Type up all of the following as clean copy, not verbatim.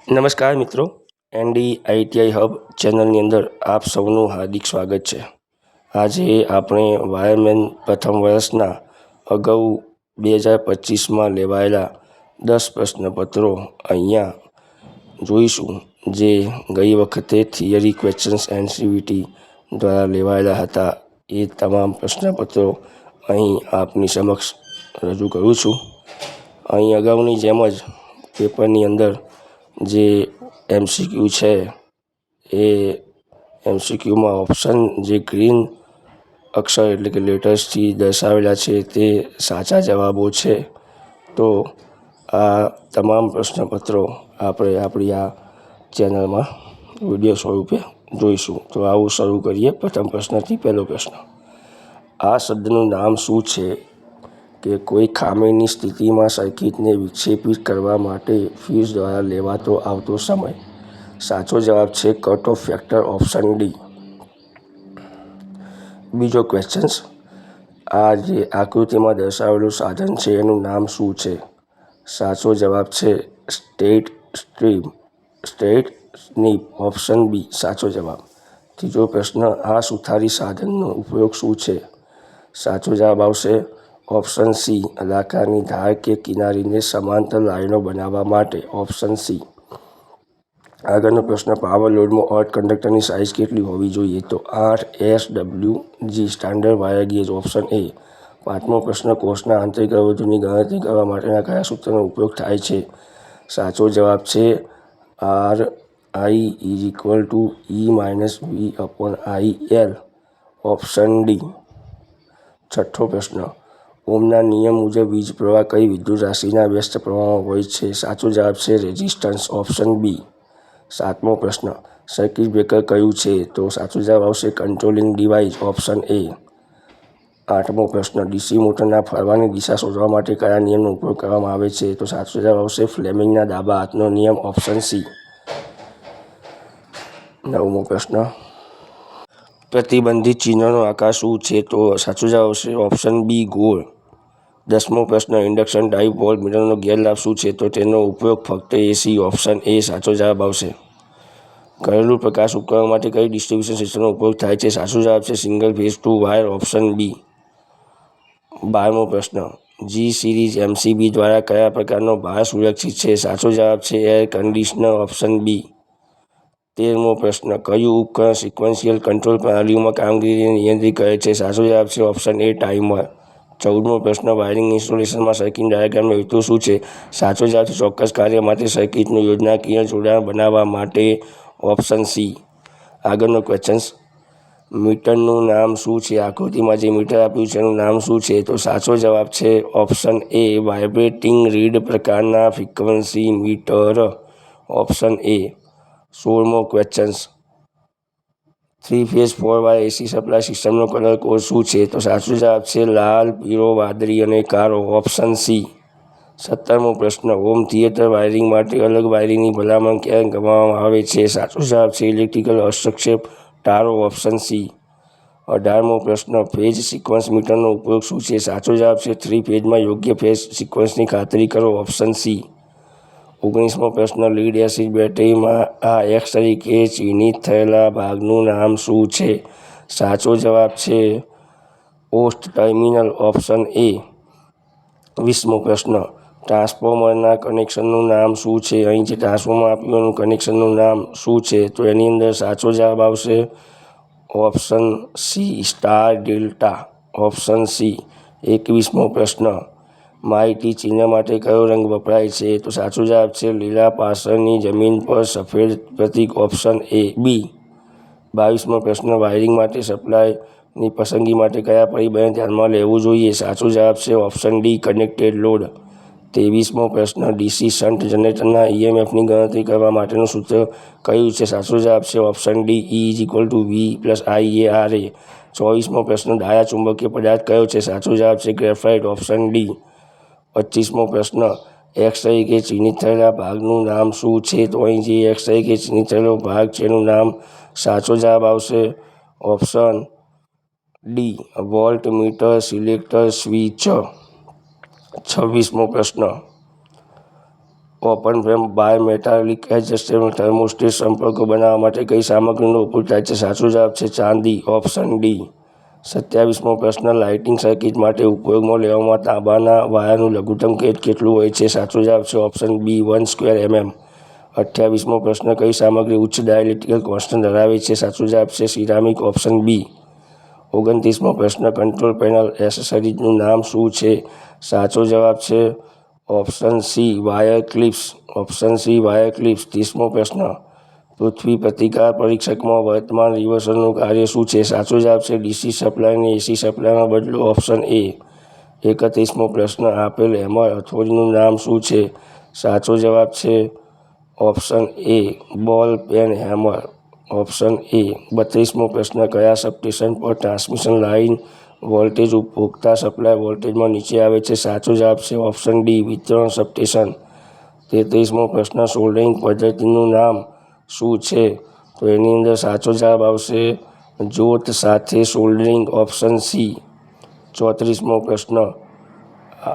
નમસ્કાર મિત્રો, NDITI hub ચેનલની અંદર આપ સૌનું હાર્દિક સ્વાગત છે. આજે આપણે વાયરમેન પ્રથમ વર્ષના અગાઉ 2025માં લેવાયેલા 10 પ્રશ્નપત્રો અહીંયા જોઈશું, જે ગઈ વખતે થિયરી ક્વેશ્ચન્સ NCVT દ્વારા લેવાયેલા હતા. એ તમામ પ્રશ્નપત્રો અહીં આપની સમક્ષ રજૂ કરું છું. અહીં અગાઉની જેમ જ પેપરની અંદર જે MCQ છે એ MCQમાં ઓપ્શન જે ગ્રીન અક્ષર એટલે કે લેટર્સથી દર્શાવેલા છે તે સાચા જવાબો છે. તો આ તમામ પ્રશ્નપત્રો આપણે આપણી આ ચેનલમાં વિડીયો સ્વરૂપે જોઈશું. તો આવું શરૂ કરીએ. પ્રથમ પ્રશ્નથી પહેલો પ્રશ્ન. આ શબ્દનું નામ શું છે કે કોઈ ખામીની સ્થિતિમાં સર્કિટને વિક્ષેપિત કરવા માટે ફ્યુઝ દ્વારા લેવાતો આવતો સમય? સાચો જવાબ છે cut off factor, option D. બીજો ક્વેશ્ચન. આ જે આકૃતિમાં દર્શાવેલું સાધન છે એનું નામ શું છે? સાચો જવાબ છે સ્ટેટ સ્નીપ, ઓપ્શન બી સાચો જવાબ. ત્રીજો પ્રશ્ન. આ સુથારી સાધનનો ઉપયોગ શું છે? સાચો જવાબ આવશે ઓપ્શન સી, લાકડાની ધાર કે કિનારીને સમાંતર લાઈનો બનાવવા માટે, ઓપ્શન સી. આગળનો પ્રશ્ન. પાવર લોડમાં અર્થ કંડક્ટરની સાઇઝ કેટલી હોવી જોઈએ? તો 8 SWG standard wire gauge, option A. પાંચમો પ્રશ્ન. કોષના આંતરિક અવરોધોની ગણતરી કરવા માટેના કયા સૂત્રનો ઉપયોગ થાય છે? સાચો જવાબ છે RI = E-V/IL, ઓપ્શન ડી. છઠ્ઠો પ્રશ્ન. ઓહમના નિયમ મુજબ વીજ પ્રવાહ કઈ વિદ્યુત રાશિના વ્યસ્ત પ્રવાહમાં હોય છે? સાચો જવાબ છે રેઝિસ્ટન્સ, ઓપ્શન બી. સાતમો પ્રશ્ન. સર્કિટ બ્રેકર કયું છે? તો સાચો જવાબ આવશે કંટ્રોલિંગ ડિવાઇસ, ઓપ્શન એ. આઠમો પ્રશ્ન. DC મોટરના ફરવાની દિશા શોધવા માટે કયા નિયમનો ઉપયોગ કરવામાં આવે છે? તો સાચો જવાબ આવશે ફ્લેમિંગના ડાબા હાથનો નિયમ, ઓપ્શન સી. નવમો પ્રશ્ન. પ્રતિબંધિત ચિહ્નનો આકાર શું છે? તો સાચો જવાબ આવશે ઓપ્શન બી, ગોળ. 10મો પ્રશ્ન. ઇન્ડક્શન ટાઇપ વોલ્ટમીટરનો ગેરલાભ શું છે? તો તેનો ઉપયોગ ફક્ત AC, ઓપ્શન એ સાચો જવાબ આવશે. ઘરેલું પ્રકાશ ઉપકરણો માટે કઈ ડિસ્ટ્રિબ્યુશન સિસ્ટમનો ઉપયોગ થાય છે? સાચો જવાબ છે single phase two wire, option B. 12મો પ્રશ્ન. G સિરીઝ MCB દ્વારા કયા પ્રકારનો ભાર સુરક્ષિત છે? સાચો જવાબ છે એર કન્ડિશનર, ઓપ્શન બી. 13મો પ્રશ્ન. કયું ઉપકરણ સિક્વન્શિયલ કંટ્રોલ પ્રણાલીઓમાં કામગીરીને નિયંત્રિત કરે છે? સાચો જવાબ છે ઓપ્શન એ, ટાઈમર. 14મો પ્રશ્ન. વાયરિંગ ઇન્સ્ટોલેશનમાં સર્કિટ ડાયાગ્રામનો હેતુ શું છે? સાચો જવાબ છે ચોક્કસ કાર્ય માટે સર્કિટનું યોજનાકીય જોડાણ બનાવવા માટે, ઓપ્શન સી. આગળનો ક્વેશ્ચન. મીટરનું નામ શું છે? આકૃતિમાં જે મીટર આપ્યું છે એનું નામ શું છે? તો સાચો જવાબ છે ઓપ્શન એ, વાઇબ્રેટિંગ રીડ પ્રકારના ફ્રીક્વન્સી મીટર, ઓપ્શન એ. 16મો question. 3 phase 4 wire AC supply સિસ્ટમનો કલર કોડ શું છે? તો સાચો જવાબ છે લાલ, પીળો, વાદળી અને કાળો, ઓપ્શન સી. 17મો પ્રશ્ન. હોમ થિયેટર વાયરિંગ માટે અલગ વાયરિંગની ભલામણ ક્યારે કરવામાં આવે છે? સાચો જવાબ છે ઇલેક્ટ્રિકલ હસ્તક્ષેપ ટાળો, ઓપ્શન સી. 18મો પ્રશ્ન. ફેઝ સિક્વન્સ મીટરનો ઉપયોગ શું છે? સાચો જવાબ છે 3 ફેઝમાં યોગ્ય ફેઝ સિક્વન્સની ખાતરી કરો, ઓપ્શન સી. 19મો પ્રશ્ન. લીડ એસિડ બેટરીમાં આ X તરીકે ચિહ્નિત થયેલા ભાગનું નામ શું છે? સાચો જવાબ છે ઓસ્ટ ટર્મિનલ, ઓપ્શન એ. 20મો પ્રશ્ન. ટ્રાન્સફોર્મરના કનેક્શનનું નામ શું છે? અહીં જે ટ્રાન્સફોર્મર આપ્યું એનું કનેક્શનનું નામ શું છે? તો એની અંદર સાચો જવાબ આવશે option C, star delta, option C. 21મો પ્રશ્ન. માહિતી ચિહ્ન માટે કયો રંગ વપરાય છે? તો સાચો જવાબ છે લીલા પાછળની જમીન પર સફેદ પ્રતીક, ઓપ્શન એ, બી. 22મો પ્રશ્ન. વાયરિંગ માટે સપ્લાયની પસંદગી માટે કયા પરિબળને ધ્યાનમાં લેવું જોઈએ? સાચો જવાબ છે ઓપ્શન ડી, કનેક્ટેડ લોડ. 23મો પ્રશ્ન. DC શન્ટ જનરેટરના EMFની ગણતરી કરવા માટેનું સૂત્ર કયું છે? સાચો જવાબ છે ઓપ્શન ડી, E = V+IaRa. 24મો પ્રશ્ન. ડાયા ચુંબકીય પદાર્થ કયો છે? સાચો જવાબ છે ગ્રેફાઇટ, ઓપ્શન ડી. 25મો પ્રશ્ન. X તરીકે ચિહ્નિત થયેલા ભાગનું નામ શું છે? તો અહીં જે X તરીકે ચિહ્નિત થયેલો ભાગ છે એનું નામ સાચો જવાબ આવશે option D, voltmeter selector switch. 26મો પ્રશ્ન. Open frame bimetallic adjustable thermostat સંપર્કો બનાવવા માટે કઈ સામગ્રીનો ઉપયોગ થાય છે? સાચો જવાબ છે ચાંદી, ઓપ્શન ડી. 27મો પ્રશ્ન, લાઇટિંગ સર્કિટ માટે ઉપયોગમાં લેવામાં તાંબાના વાયરનું લઘુત્તમ કદ કેટલું હોય છે? સાચો જવાબ છે ઓપ્શન બી 1² mm. 28મો પ્રશ્ન, કઈ સામગ્રી ઉચ્ચ ડાયલેક્ટ્રિકલ કોન્સ્ટન્ટ ધરાવે છે? સાચો જવાબ છે સિરામિક, ઓપ્શન બી. 29મો પ્રશ્ન, કંટ્રોલ પેનલ એસેસરીઝનું નામ શું છે? સાચો જવાબ છે option C wire clips, option C wire clips. 30મો પ્રશ્ન, પૃથ્વી પ્રતિકાર પરીક્ષકમાં વર્તમાન રિવર્સલનું કાર્ય શું છે? સાચો જવાબ છે ડીસી સપ્લાયને એસી સપ્લાયમાં બદલો, ઓપ્શન એ. 31મો પ્રશ્ન, આપેલ હેમર હથોડીનું નામ શું છે? સાચો જવાબ છે ઓપ્શન એ બોલ પેન હેમર, ઓપ્શન એ. 32મો પ્રશ્ન, કયા સબસ્ટેશન પર ટ્રાન્સમિશન લાઇન વોલ્ટેજ ઉપભોક્તા સપ્લાય વોલ્ટેજમાં નીચે આવે છે? સાચો જવાબ છે ઓપ્શન ડી વિતરણ સબસ્ટેશન. 33મો પ્રશ્ન, સોલ્ડરિંગ પદ્ધતિનું નામ શું છે? તો એની અંદર સાચો જવાબ આવશે જોત સાથે સોલ્ડરિંગ, ઓપ્શન સી. 34મો પ્રશ્ન,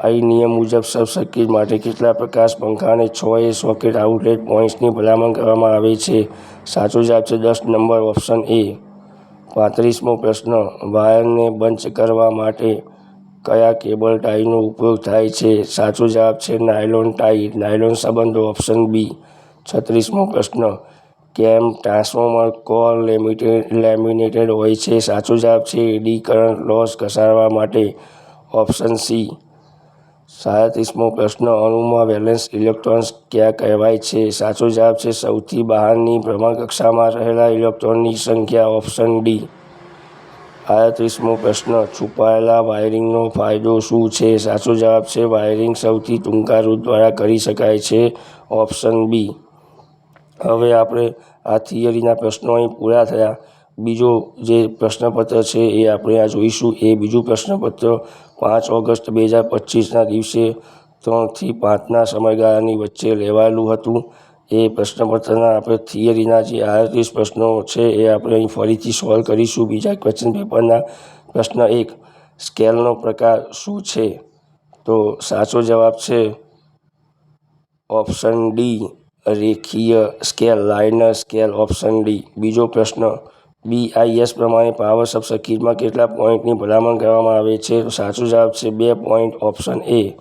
આઈ નિયમ મુજબ સબ સર્કિટ માટે કેટલા પ્રકાશ પંખા અને 6A સોકેટ આઉટલેટ પોઇન્ટ્સની ભલામણ કરવામાં આવે છે? સાચો જવાબ છે 10 નંબર, ઓપ્શન એ. 35મો પ્રશ્ન, વાયરને બંચ કરવા માટે કયા કેબલ ટાઈનો ઉપયોગ થાય છે? સાચો જવાબ છે નાયલોન ટાઈ, નાયલોન સંબંધો, ઓપ્શન બી. 36મો પ્રશ્ન, કેમ ટ્રાન્સફોર્મર કોર લેમિનેટેડ હોય છે? સાચો જવાબ છે એડી કરંટ લોસ ઘટાડવા માટે, ઓપ્શન સી. 37મો પ્રશ્ન, અણુમાં વેલેન્સ ઇલેક્ટ્રોન્સ ક્યાં કહેવાય છે? સાચો જવાબ છે સૌથી બહારની ભ્રમણકક્ષામાં રહેલા ઇલેક્ટ્રોનની સંખ્યા, ઓપ્શન ડી. 38મો પ્રશ્ન, છુપાયેલા વાયરિંગનો ફાયદો શું છે? સાચો જવાબ છે વાયરિંગ સૌથી ટૂંકા રૂટ દ્વારા કરી શકાય છે, ઓપ્શન બી. હવે આપણે આ થિયરીના પ્રશ્નો અહીં પૂરા થયા. બીજો જે પ્રશ્નપત્ર છે એ આપણે આ જોઈશું. એ બીજું પ્રશ્નપત્ર 5 ઓગસ્ટ 2025ના દિવસે 3 થી 5ના સમયગાળાની વચ્ચે લેવાયેલું હતું. એ પ્રશ્નપત્રના આપણે થિયરીના જે 38 પ્રશ્નો છે એ આપણે અહીં ફરીથી સોલ્વ કરીશું. બીજા ક્વેશ્ચન પેપરના પ્રશ્ન 1, સ્કેલનો પ્રકાર શું છે? તો સાચો જવાબ છે ઓપ્શન ડી રેખીય scale, liner scale, option D. બીજો પ્રશ્ન, BIS પ્રમાણે પાવર સબ સર્કિટમાં કેટલા પોઇન્ટની ભલામણ કરવામાં આવે છે? તો સાચો જવાબ છે 2 પોઇન્ટ, ઓપ્શન એ.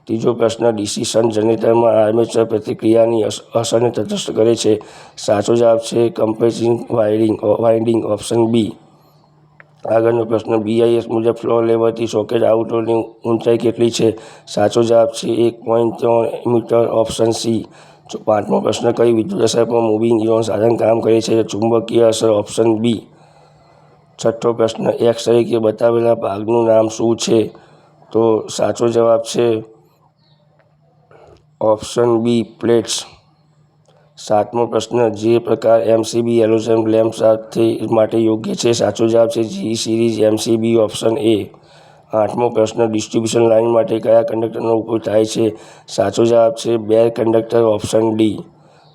ત્રીજો પ્રશ્ન, ડીસી શન્ટ જનરેટરમાં આર્મેચર પ્રતિક્રિયાની અસરને તટસ્થ કરે છે? સાચો જવાબ છે કમ્પેન્સિંગ વાઇન્ડિંગ, ઓપ્શન બી. આગળનો પ્રશ્ન, BIS મુજબ ફ્લોર લેવલથી સોકેટ આઉટલેટની ઊંચાઈ કેટલી છે? સાચો જવાબ છે 1.3 મીટર, ઓપ્શન સી. 5મો પ્રશ્ન, કઈ વિદ્યુત અસર પર મૂવિંગ ઇયન સાધન કામ કરે છે? ચુંબકીય અસર, ઓપ્શન બી. 6થો પ્રશ્ન, એક્સ તરીકે બતાવેલા ભાગનું નામ શું છે? તો સાચો જવાબ છે ઓપ્શન બી પ્લેટ્સ. 7મો પ્રશ્ન, જે પ્રકાર MCB હેલોજન લેમ્પ માટે યોગ્ય છે? સાચો જવાબ છે G series MCB, option A. 8મો પ્રશ્ન, ડિસ્ટ્રિબ્યુશન લાઇન માટે કયા કંડક્ટરનો ઉપયોગ થાય છે? સાચો જવાબ છે બેર કંડક્ટર, ઓપ્શન ડી.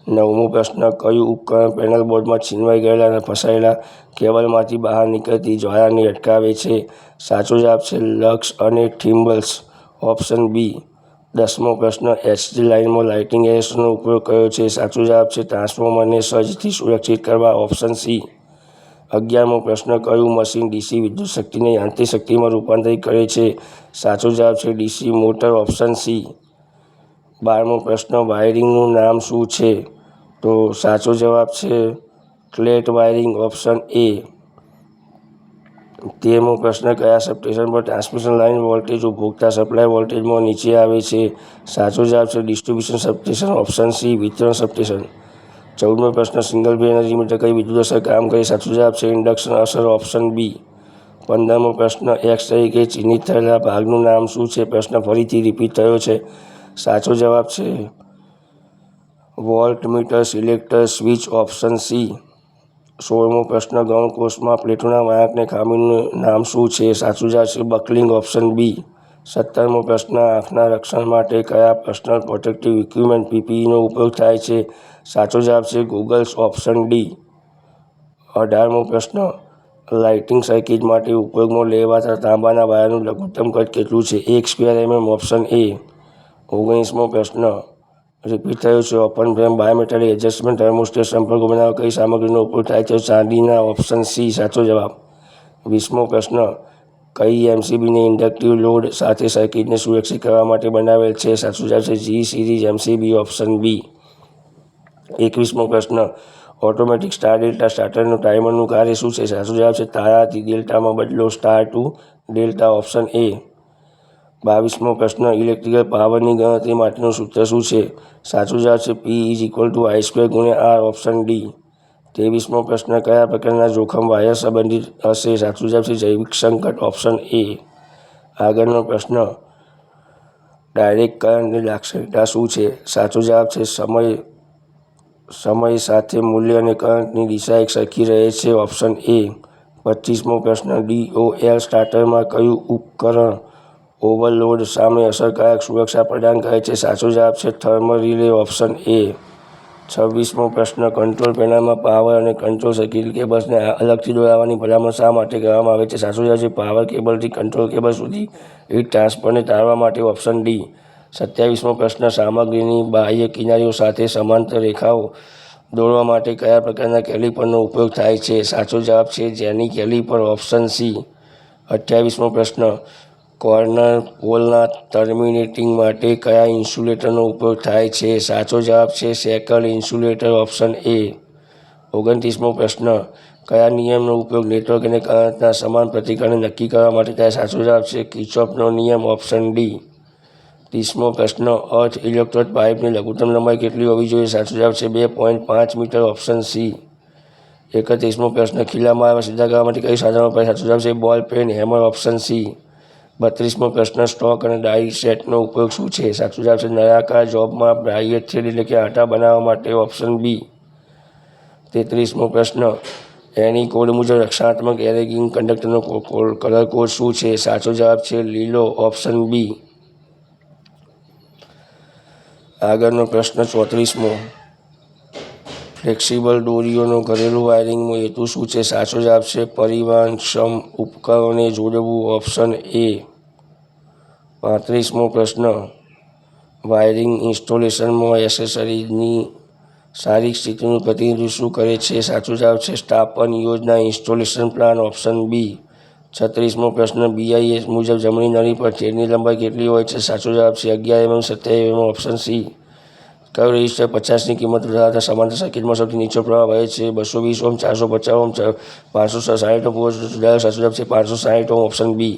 9મો પ્રશ્ન, કયું ઉપકરણ પેનલ બોર્ડમાં છીનવાઈ ગયેલા અને ફસાયેલા કેબલમાંથી બહાર નીકળતી જ્વાળાને અટકાવે છે? સાચો જવાબ છે લક્સ અને થિમ્બલ્સ, ઓપ્શન બી. 10મો પ્રશ્ન, HT લાઇનમાં લાઇટિંગ એરેસ્ટરનો ઉપયોગ કયો છે? સાચો જવાબ છે ટ્રાન્સફોર્મરને સર્જથી સુરક્ષિત કરવા, ઓપ્શન સી. 11મો પ્રશ્ન, કયું મશીન ડીસી વિદ્યુત શક્તિને યાંત્રિક શક્તિમાં રૂપાંતરિત કરે છે? સાચો જવાબ છે ડીસી મોટર, ઓપ્શન સી. 12મો પ્રશ્ન, વાયરિંગનું નામ શું છે? તો સાચો જવાબ છે ફ્લેટ વાયરિંગ, ઓપ્શન એ. 13મો પ્રશ્ન, કયા સબસ્ટેશન પર ટ્રાન્સમિશન લાઇન વોલ્ટેજ ઉપભોક્તા સપ્લાય વોલ્ટેજમાં નીચે આવે છે? સાચો જવાબ છે ડિસ્ટ્રિબ્યુશન સબસ્ટેશન, ઓપ્શન સી વિતરણ સબસ્ટેશન. 14મો પ્રશ્ન, સિંગલ ફેઝ એનર્જી મીટર કઈ વિદ્યુત અસર કામ કરે? સાચો જવાબ છે ઇન્ડક્શન અસર, ઓપ્શન બી. 15મો પ્રશ્ન, એક્સ તરીકે ચિહ્નિત થયેલા ભાગનું નામ શું છે? પ્રશ્ન ફરીથી રિપીટ થયો છે. સાચો જવાબ છે voltmeter selector switch, option C. 16મો પ્રશ્ન, ગૌણ કોષમાં પ્લેટોના વળાંકને ખામીનું નામ શું છે? સાચો જવાબ છે બકલિંગ, ઓપ્શન બી. 17મો પ્રશ્ન, આંખના રક્ષણ માટે કયા પર્સનલ પ્રોટેક્ટિવ ઇક્વિપમેન્ટ PPEનો ઉપયોગ થાય છે? સાચો જવાબ છે ગોગલ્સ, ઓપ્શન ડી. 18મો પ્રશ્ન, લાઇટિંગ સર્કિટ માટે ઉપયોગમાં લેવાતા તાંબાના વાયરનું લઘુત્તમ કદ કેટલું છે? 1² mm, ઓપ્શન એ. 19મો પ્રશ્ન, રિપીટ થયો છે. ઓપન ફ્રેમ બાયોમેટાલિક એડજસ્ટમેન્ટ થર્મોસ્ટેટ સંપર્કો બનાવવા કઈ સામગ્રીનો ઉપયોગ થાય છે? ચાંદીના. ઓપ્શન સી સાચો જવાબ. 20મો પ્રશ્ન, કઈ એમસીબીને ઇન્ડક્ટિવ લોડ સાથે સર્કિટને સુરક્ષિત કરવા માટે બનાવેલ છે? સાચો જવાબ છે G series MCB. Option B. 21મો પ્રશ્ન, ઓટોમેટિક સ્ટાર ડેલ્ટા સ્ટાર્ટરનું ટાઈમરનું કાર્ય શું છે? સાચો જવાબ છે તારાથી ડેલ્ટામાં બદલો, star to delta. Option A. 22મો પ્રશ્ન, ઇલેક્ટ્રિકલ પાવરની ગણતરી માટેનું સૂત્ર શું છે? સાચો જવાબ છે P=I²×R. Option D. 23મો પ્રશ્ન, કયા પ્રકારના જોખમ વાયર સંબંધિત હશે? સાચો જવાબ છે જૈવિક સંકટ. Option A. આગળનો પ્રશ્ન, ડાયરેક્ટ કરંટની લાક્ષણિકતા શું છે? સાચો જવાબ છે સમય સાથે મૂલ્ય અને કરંટની દિશા એક સરખી રહે છે. ઓપ્શન એ. 25મો પ્રશ્ન, DOL સ્ટાર્ટરમાં કયું ઉપકરણ ઓવરલોડ સામે અસરકારક સુરક્ષા પ્રદાન કરે છે? સાચો જવાબ છે થર્મલ રિલે. Option A. 26મો પ્રશ્ન, કંટ્રોલ પેનલમાં પાવર અને કંટ્રોલ સર્કિટ કેબલ્સને અલગથી દોરવાની ભલામણ શા માટે કરવામાં આવે છે? સાચો જવાબ છે પાવર કેબલથી કંટ્રોલ કેબલ સુધી હીટ ટ્રાન્સફરને ટાળવા માટે. Option D. 27મો પ્રશ્ન, સામગ્રીની બાહ્ય કિનારીઓ સાથે સમાંતર રેખાઓ દોરવા માટે કયા પ્રકારના કેલિપરનો ઉપયોગ થાય છે? સાચો જવાબ છે જેની કેલિપર. Option C. 28મો પ્રશ્ન, કોર્નર પોલના ટર્મિનેટિંગ માટે કયા ઇન્સ્યુલેટરનો ઉપયોગ થાય છે? સાચો જવાબ છે સેકલ ઇન્સ્યુલેટર. Option A. 29મો પ્રશ્ન, કયા નિયમનો ઉપયોગ નેટવર્ક અને કરંટના સમાન પ્રતિકારને નક્કી કરવા માટે થાય? સાચો જવાબ છે કિર્ચોફનો નિયમ. Option D. 30મો પ્રશ્ન, અર્થ ઇલેક્ટ્રોડ પાઇપની લઘુત્તમ લંબાઈ કેટલી હોવી જોઈએ? સાચો જવાબ છે 2.5 મીટર. Option C. 31મો પ્રશ્ન, ખીલામાં આવેલા સીધા કરવા માટે કઈ સાધનો વપરાય? સાચો જવાબ છે ball pein, hammer. Option C. 32મો પ્રશ્ન, સ્ટોક અને ડાઈ સેટનો ઉપયોગ શું છે? સાચો જવાબ છે નળાકાર જોબમાં બ્રાકેટ થ્રેડ એટલે કે આંટા બનાવવા માટે. Option B. 33મો પ્રશ્ન, એની કોડ મુજબ રક્ષણાત્મક એરેગિંગ કંડક્ટરનો કલર કોડ શું છે? સાચો જવાબ છે લીલો. Option B. આગળનો પ્રશ્ન 34મો, ફ્લેક્સિબલ દોરીઓનો ઘરેલું વાયરિંગનો હેતુ શું છે? સાચો જવાબ છે પરિવહનક્ષમ ઉપકરણોને જોડવું. Option A. 35મો પ્રશ્ન, વાયરિંગ ઇન્સ્ટોલેશનમાં એસેસરીઝની સારી સ્થિતિનું પ્રતિનિધિત્વ શું કરે છે? સાચો જવાબ છે સ્થાપન યોજના, ઇન્સ્ટોલેશન પ્લાન. Option B. 36મો પ્રશ્ન, BIS મુજબ જમણી નળી પર થ્રેડની લંબાઈ કેટલી હોય છે? સાચો જવાબ છે 11 mm 27 mm. Option C. કયો રેઝિસ્ટર 50ની કિંમત ધરાવતા સમાંતર સર્કિટમાં સૌથી નીચો પ્રવાહ વહે છે? 220 ઓહ્મ, 450 ઓહ્મ, 560 ઓહ્મ. સાચો જવાબ છે 560 ઓહ્મ. Option B.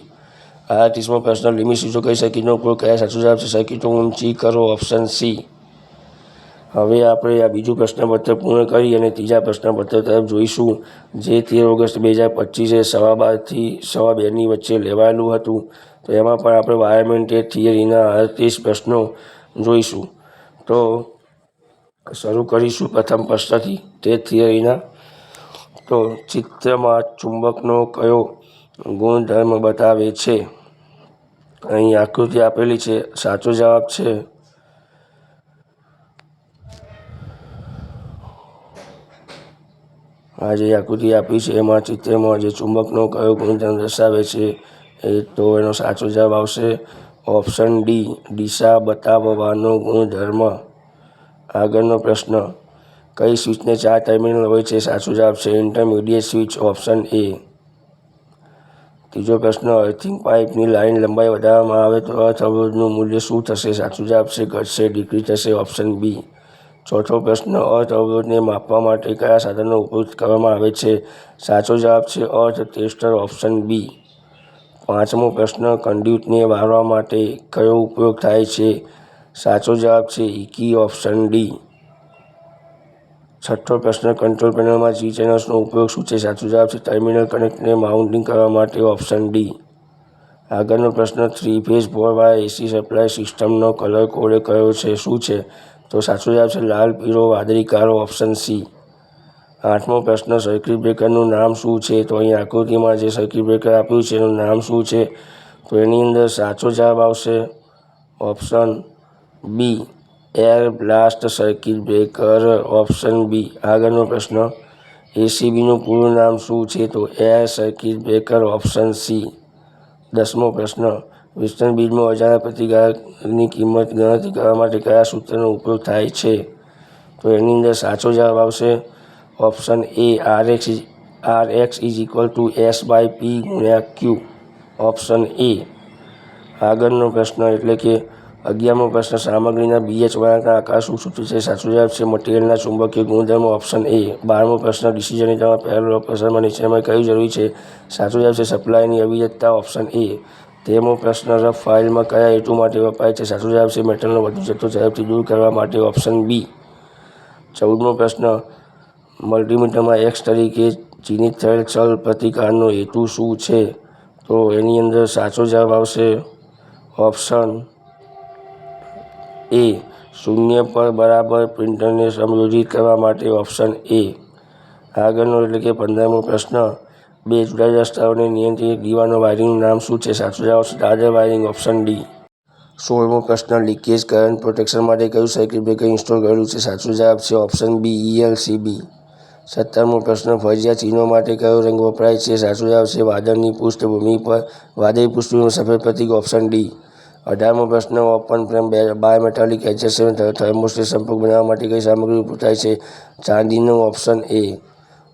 38મો પ્રશ્ન, લિમિટ સ્વિચો કઈ સર્કિટનો ઉપયોગ કરે? સાચો જવાબ છે સર્કિટો ઊંચી કરો. Option C. હવે આપણે આ બીજું પ્રશ્નપત્ર પૂર્ણ કરી અને ત્રીજા પ્રશ્નપત્ર તરફ જોઈશું, જે 13 ઓગસ્ટ 2025 12:30 થી 2:15ની વચ્ચે લેવાયેલું હતું. તો એમાં પણ આપણે વાયરમેન્ટેડ થિયરીના 38 પ્રશ્નો જોઈશું. તો શરૂ કરીશું પ્રથમ પ્રશ્નથી તે થિયરીના. તો ચિત્રમાં ચુંબકનો કયો ગુણધર્મ બતાવે છે? અહીં આકૃતિ આપેલી છે. સાચો જવાબ છે આ જે આકૃતિ આપી છે એમાં ચિત્રમાં જે ચુંબકનો કયો ગુણધર્મ દર્શાવે છે તો એનો સાચો જવાબ આવશે ઓપ્શન ડી, દિશા બતાવવાનો ગુણધર્મ. આગળનો પ્રશ્ન, કઈ સ્વિચને 4 ટર્મિનલ હોય છે? સાચો જવાબ છે ઇન્ટરમીડિયેટ સ્વિચ. Option A. ત્રીજો પ્રશ્ન, અર્થિંગ પાઇપની લાઇન લંબાઈ વધારવામાં આવે તો અર્થ અવરોધનું મૂલ્ય શું થશે? સાચો જવાબ છે ઘટશે, ડિક્રીઝ થશે. Option B. ચોથો પ્રશ્ન, અર્થ અવરોધને માપવા માટે કયા સાધનનો ઉપયોગ કરવામાં આવે છે? સાચો જવાબ છે અર્થ ટેસ્ટર. Option B. પાંચમો પ્રશ્ન, કન્ડ્યુટને વાળવા માટે કયો ઉપયોગ થાય છે? સાચો જવાબ છે ઇકી. Option D. છઠ્ઠો પ્રશ્ન, કંટ્રોલ પેનલમાં G ચેનલ્સનો ઉપયોગ શું છે? સાચો જવાબ છે ટર્મિનલ કનેક્ટરને માઉન્ટિંગ કરવા માટે. Option D. આગળનો પ્રશ્ન, 3 ફેઝ 4 વાયર એસી સપ્લાય સિસ્ટમનો કલર કોડ કયો છે? શું છે? તો સાચો જવાબ છે લાલ, પીળો, વાદળી, કાળો. Option C. આઠમો પ્રશ્ન, સર્કિટ બ્રેકરનું નામ શું છે? તો અહીં આકૃતિમાં જે સર્કિટ બ્રેકર આપ્યું છે એનું નામ શું છે? તો એની અંદર સાચો જવાબ આવશે option B, air blast circuit breaker. Option B. આગળનો પ્રશ્ન, એસીબીનું પૂરું નામ શું છે? તો air circuit breaker. Option C. 10મો પ્રશ્ન, વેસ્ટર્ન બીજમાં અજાણ્યા પ્રતિકારની કિંમત ગણતરી કરવા માટે કયા સૂત્રનો ઉપયોગ થાય છે? તો એની અંદર સાચો જવાબ આવશે option A, RX = S/P × Q. Option A. આગળનો પ્રશ્ન એટલે કે 11મો પ્રશ્ન, સામગ્રીના BH વળાંકના આકાર શું સૂચવે છે? સાચો જવાબ છે મટીરીયલના ચુંબકીય ગુણધર્મો. Option A. 12મો પ્રશ્ન, ડીસી જનરેટરમાં પહેલા પ્રશ્નમાં નીચેનામાંથી કયું જરૂરી છે? સાચો જવાબ છે સપ્લાયની અવિરતતા. Option A. 13મો પ્રશ્ન, રફ ફાઇલમાં કયા હેતુ માટે વપરાય છે? સાચો જવાબ છે મેટલનો વધુ જથ્થો ઝડપથી દૂર કરવા માટે. Option B. 14મો પ્રશ્ન, મલ્ટિમીટરમાં X તરીકે ચિહ્નિત થયેલ ચલ પ્રતિકારનો હેતુ શું છે? તો એની અંદર સાચો જવાબ આવશે ઓપ્શન એ, શૂન્ય પર બરાબર પ્રિન્ટરને સમાયોજિત કરવા માટે. Option A. આગળનો એટલે કે 15મો પ્રશ્ન, બે જુદા જુદા સ્તરોને નિયંત્રિત દીવાનો વાયરિંગનું નામ શું છે? સાચો જવાબ આવશે દાદર વાયરિંગ. Option D. 16મો પ્રશ્ન, લીકેજ કરંટ પ્રોટેક્શન માટે કયું સર્કિટ બ્રેકર ઇન્સ્ટોલ કરેલું છે? સાચો જવાબ છે ઓપ્શન બી, ELCB. 17મો પ્રશ્ન, ફરજિયાત ચિહ્નો માટે કયો રંગ વપરાય છે? સાચો જવાબ છે વાદળની પૃષ્ઠભૂમિ પર વાદળી પૃષ્ઠભૂમિ સફેદ પ્રતીક. Option D. 18મો પ્રશ્ન, open frame bimetallic adjustable thermostat સંપર્ક બનાવવા માટે કઈ સામગ્રી ઉપયોગ થાય છે? ચાંદીનો. Option A.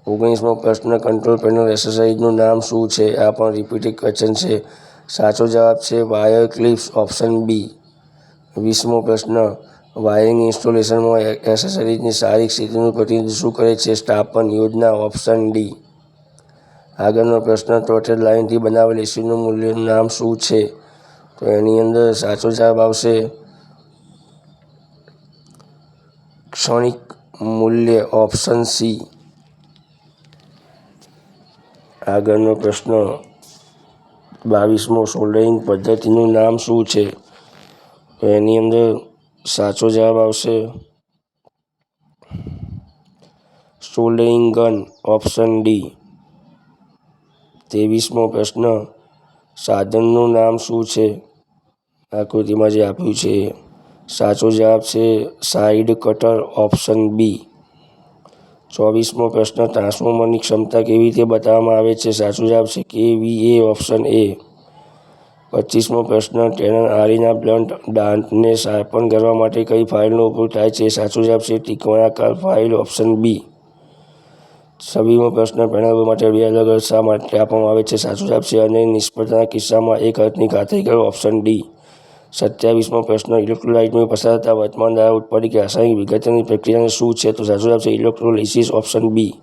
19મો પ્રશ્ન, કંટ્રોલ પેનલ એસેસરીઝનું નામ શું છે? આ પણ રિપીટેડ ક્વેશ્ચન છે. સાચો જવાબ છે વાયર ક્લિપ્સ. Option B. 20મો પ્રશ્ન, વાયરિંગ ઇન્સ્ટોલેશનમાં એસેસરીઝની શારીરિક સ્થિતિનું પ્રતિનિધિત્વ શું કરે છે? સ્થાપન યોજના. Option D. આગળનો પ્રશ્ન, થ્રોટેડ લાઇનથી બનાવેલ એસીનું મૂલ્યનું નામ શું છે? તો એની અંદર સાચો જવાબ આવશે ક્ષણિક મૂલ્ય. Option C. આગળનો પ્રશ્ન 22મો, સોલ્ડરિંગ પદ્ધતિનું નામ શું છે? તો એની અંદર સાચો જવાબ આવશે સોલ્ડરિંગ ગન. Option D. 23મો પ્રશ્ન, સાધનનું નામ શું છે? આકૃતિમાં જે આપ્યું છે. સાચો જવાબ છે સાઇડ કટર. Option B. 24મો પ્રશ્ન, ટ્રાન્સફોર્મરની ક્ષમતા કેવી રીતે બતાવવામાં આવે છે? સાચો જવાબ છે kVA. Option A. 25મો પ્રશ્ન, ટેનર આરીના બ્લન્ટ દાંતને શાર્પન કરવા માટે કઈ ફાઇલનો ઉપયોગ થાય છે? સાચો જવાબ છે ત્રિકોણાકાર ફાઇલ. Option B. 26મો પ્રશ્ન, પેનલ માટે 2 અલગ અર્થ શા માટે આપવામાં આવે છે? સાચો જવાબ છે અને નિષ્ફળતાના કિસ્સામાં એક અર્થની ખાતરી કરો. Option D. 27મો પ્રશ્ન, ઇલેક્ટ્રોલાઇટમાંથી પસાર થતા વર્તમાન દ્વારા ઉત્પાદિત રાસાયણિક વિઘટનની પ્રક્રિયાને શું છે? તો સાચો જવાબ છે ઇલેક્ટ્રોલિસિસ. Option B.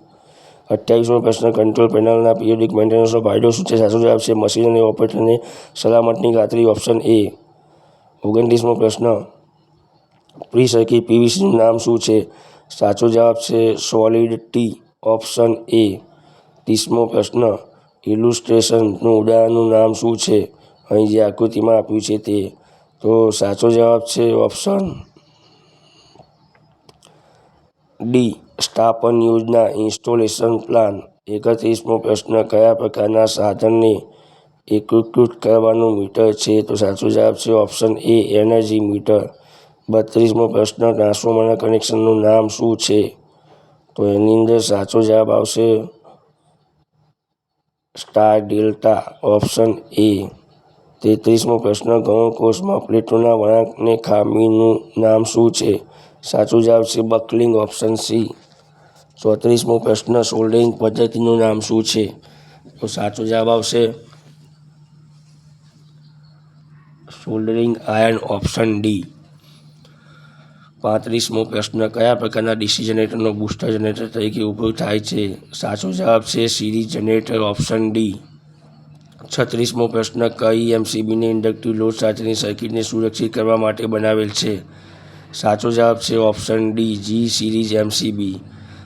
28મો પ્રશ્ન, કંટ્રોલ પેનલના પિરિયોડિક મેન્ટેનન્સનો ફાયદો શું છે? સાચો જવાબ છે મશીન અને ઓપરેટરને સલામતની ખાતરી. Option A. 29મો પ્રશ્ન, પ્રી સર્કિટ PVCનું નામ શું છે? સાચો જવાબ છે સોલિડ ટી. Option A. 30મો પ્રશ્ન, ઇલુસ્ટ્રેશનનું ઉદાહરણનું નામ શું છે? અહીં જે આકૃતિમાં આપ્યું છે તે. તો સાચો જવાબ છે ઓપ્શન ડી, સ્થાપન યોજના, ઇન્સ્ટોલેશન પ્લાન. 31મો પ્રશ્ન, કયા પ્રકારના સાધનને એકીકૃત કરવાનું મીટર છે? તો સાચો જવાબ છે ઓપ્શન એ, એનર્જી મીટર. 32મો પ્રશ્ન, ટ્રાન્સફોર્મરના કનેક્શનનું નામ શું છે? તો એની અંદર સાચો જવાબ આવશે સ્ટાર ડેલ્ટા. Option A. 33મો પ્રશ્ન, ગૌણ કોષમાં પ્લેટોના વળાંકને ખામીનું નામ શું છે? સાચો જવાબ છે બકલિંગ. Option C. 34મો પ્રશ્ન, સોલ્ડરિંગ પદ્ધતિનું નામ શું છે? તો સાચો જવાબ આવશે સોલ્ડરિંગ આયર્ન. Option D. 35મો પ્રશ્ન, કયા પ્રકારના ડીસી જનરેટરનો બૂસ્ટર જનરેટર તરીકે ઉપયોગ થાય છે? સાચો જવાબ છે સિરીઝ જનરેટર. Option D. 36મો પ્રશ્ન, કઈ MCBને ઇન્ડક્ટિવ લોડ સાથેની સર્કિટને સુરક્ષિત કરવા માટે બનાવેલ છે? સાચો જવાબ છે option D, G series MCB.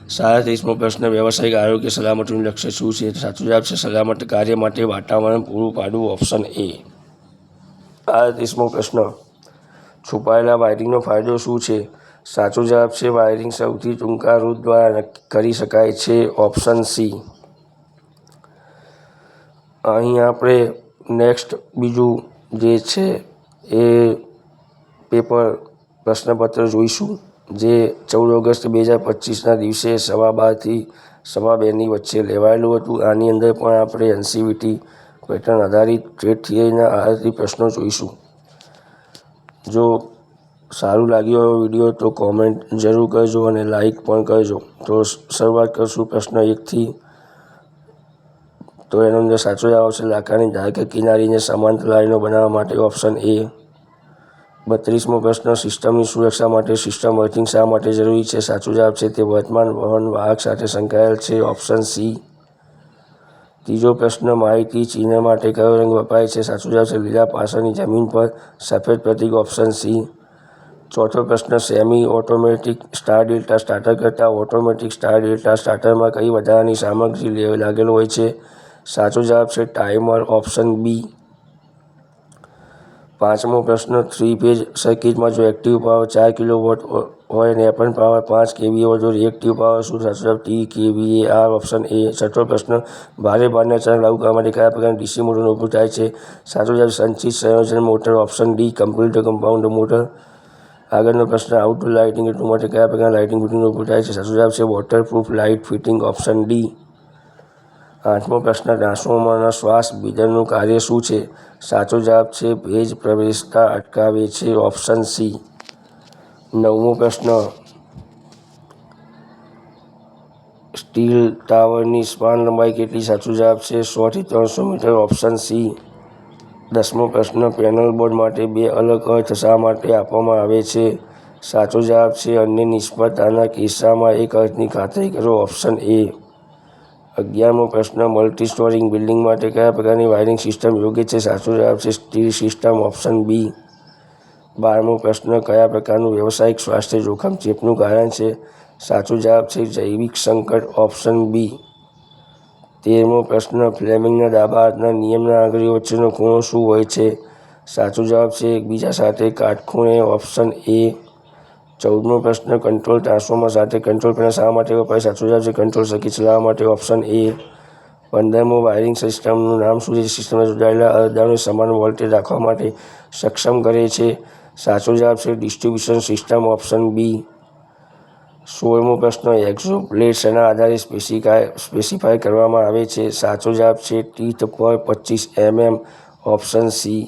37મો પ્રશ્ન, વ્યવસાયિક આરોગ્ય સલામતીનું લક્ષ્ય શું છે? સાચો જવાબ છે સલામત કાર્ય માટે વાતાવરણ પૂરું પાડવું. Option A. 38મો પ્રશ્ન, છુપાયેલા વાયરિંગનો ફાયદો શું છે? સાચો જવાબ છે વાયરિંગ સૌથી ટૂંકા રૂટ દ્વારા કરી શકાય છે. Option C. અહીં આપણે નેક્સ્ટ બીજું જે છે એ પેપર પ્રશ્નપત્ર જોઈશું, જે 14 ઓગસ્ટ 2025ના દિવસે 12:30 થી 2:15ની વચ્ચે લેવાયેલું હતું. આની અંદર પણ આપણે NCVT પેટર્ન આધારિત ટ્રેડ થિયરીના આધારિત પ્રશ્નો જોઈશું. જો સારું લાગ્યો હોય વિડીયો તો કોમેન્ટ જરૂર કરજો અને લાઈક પણ કરજો. તો શરૂઆત કરશું પ્રશ્ન 1થી. તો એનો અંદર સાચો જવાબ આવશે લાકડાની ધાર કે કિનારીને સમાંતર લાઈનો બનાવવા માટે ઓપ્શન એ. 32મો પ્રશ્ન સિસ્ટમની સુરક્ષા માટે સિસ્ટમ અર્થિંગ શા માટે જરૂરી છે? સાચો જવાબ છે તે વર્તમાન વહન વાહક સાથે સંકળાયેલ છે. Option C. 3જો પ્રશ્ન માહિતી ચિહ્ન માટે કયો રંગ વપરાય છે? સાચો જવાબ છે લીલા પાર્શ્વની જમીન પર સફેદ પ્રતીક. Option C. 4થો પ્રશ્ન semi automatic star delta starter કરતાં ઓટોમેટિક સ્ટાર ડેલ્ટા સ્ટાર્ટરમાં કઈ વધારાની સામગ્રી લાગેલ હોય છે? સાચો જવાબ છે ટાઈમર. Option B. 5મો પ્રશ્ન 3-ફેઝ સર્કિટમાં જો એક્ટિવ પાવર 4 કિલોવોટ હોય અને એપરન્ટ પાવર 5 kVA હોય તો રિએક્ટિવ પાવર શું? સાચો જવાબ TkVAR. Option A. 6થો પ્રશ્ન ભારે ભારને અચાનક લાગુ કરવા માટે કયા પ્રકારની ડીસી મોટરનો ઉપયોગ થાય છે? સાચો જવાબ સંચિત સંયોજન motor. Option D computer compound motor. આગળનો પ્રશ્ન આઉટડોર લાઇટિંગ હેતુ માટે કયા પ્રકારના લાઇટિંગ ફિટિંગનો ઉપયોગ થાય છે? સાચો જવાબ છે waterproof light fitting. Option D. 8મો પ્રશ્ન ટ્રાન્સફોર્મરના શ્વાસ બ્રીધરનું કાર્ય શું છે? સાચો જવાબ છે ભેજ પ્રવેશતા અટકાવે છે. Option C. 9મો પ્રશ્ન સ્ટીલ ટાવરની સ્પાન લંબાઈ કેટલી? સાચો જવાબ છે 100 થી 300 મીટર. Option C. 10મો પ્રશ્ન પેનલ બોર્ડ માટે 2 અલગ અર્થ શા માટે આપવામાં આવે છે? સાચો જવાબ છે અન્ય નિષ્ફળતાના કિસ્સામાં એક અર્થની ખાતરી કરો. Option A. 11મો પ્રશ્ન મલ્ટી સ્ટોરિંગ બિલ્ડિંગ માટે કયા પ્રકારની વાયરિંગ સિસ્ટમ યોગ્ય છે? સાચો જવાબ છે સ્ટીલ સિસ્ટમ. Option B. 12મો પ્રશ્ન કયા પ્રકારનું વ્યવસાયિક સ્વાસ્થ્ય જોખમ ચેપનું કારણ છે? સાચો જવાબ છે જૈવિક સંકટ. Option B. 13મો પ્રશ્ન ફ્લેમિંગના ડાબા હાથના નિયમના આંગળીઓ વચ્ચેનો ખૂણો શું હોય છે? સાચો જવાબ છે એકબીજા સાથે કાટખૂણે. Option A. 14મો પ્રશ્ન કંટ્રોલ ટ્રાન્સફોર્મર સાથે કંટ્રોલ પેનલ શા માટે વપરાય? સાચો જવાબ છે કંટ્રોલ સર્કિટ ચલાવવા માટે. Option A. 15મો વાયરિંગ સિસ્ટમનું નામ શું છે જે સિસ્ટમમાં જોડાયેલા અરજદારોને સમાન વોલ્ટેજ રાખવા માટે સક્ષમ કરે છે? સાચો જવાબ છે ડિસ્ટ્રિબ્યુશન સિસ્ટમ. Option B. 16મો પ્રશ્ન એક્ઝોપ્લેટ શેના આધારે સ્પેસિફાય કરવામાં આવે છે? સાચો જવાબ છે ટીથ પર 25 mm. Option C.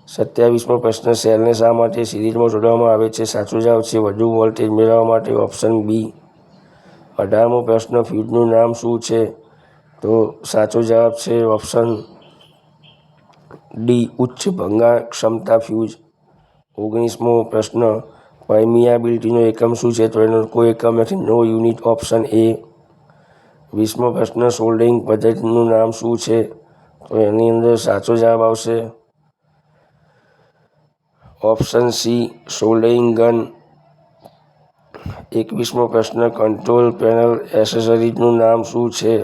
27મો પ્રશ્ન સેલને શા માટે સિરીઝમાં જોડવામાં આવે છે? સાચો જવાબ છે વધુ વોલ્ટેજ મેળવવા માટે. Option B. 18મો પ્રશ્ન ફ્યુઝનું નામ શું છે? તો સાચો જવાબ છે ઓપ્શન ડી ઉચ્ચ ભંગાણ ક્ષમતા ફ્યુઝ. 19મો પ્રશ્ન પરમિયાબિલિટીનો એકમ શું છે? તો એનો કોઈ એકમ નથી. નો યુનિટ. Option A. 20મો પ્રશ્ન સોલ્ડરિંગ પદ્ધતિનું નામ શું છે? તો એની અંદર સાચો જવાબ આવશે ઓપ્શન સી સોલ્ડરિંગ ગન. 21મો પ્રશ્ન કંટ્રોલ પેનલ એસેસરીઝનું નામ શું છે?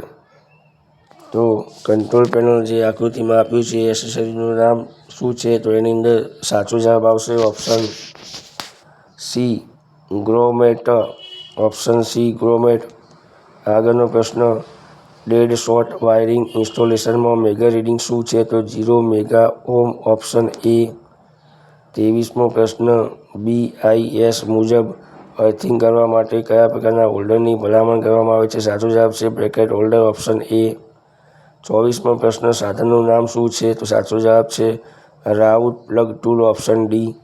તો કંટ્રોલ પેનલ જે આકૃતિમાં આપ્યું છે એસેસરીઝનું નામ શું છે? તો એની અંદર સાચો જવાબ આવશે option C grommet. Option C grommet. આગળનો પ્રશ્ન ડેડ શોર્ટ વાયરિંગ ઇન્સ્ટોલેશનમાં મેગા રીડિંગ શું છે? તો 0 મેગા ઓહ્મ. Option A. 23મો પ્રશ્ન BIS મુજબ અર્થિંગ કરવા માટે કયા પ્રકારના હોલ્ડરની ભલામણ કરવામાં આવે છે? સાચો જવાબ છે બ્રેકેટ હોલ્ડર. Option A. 24મો પ્રશ્ન સાધનનું નામ શું છે? તો સાચો જવાબ છે rawl plug tool. Option D.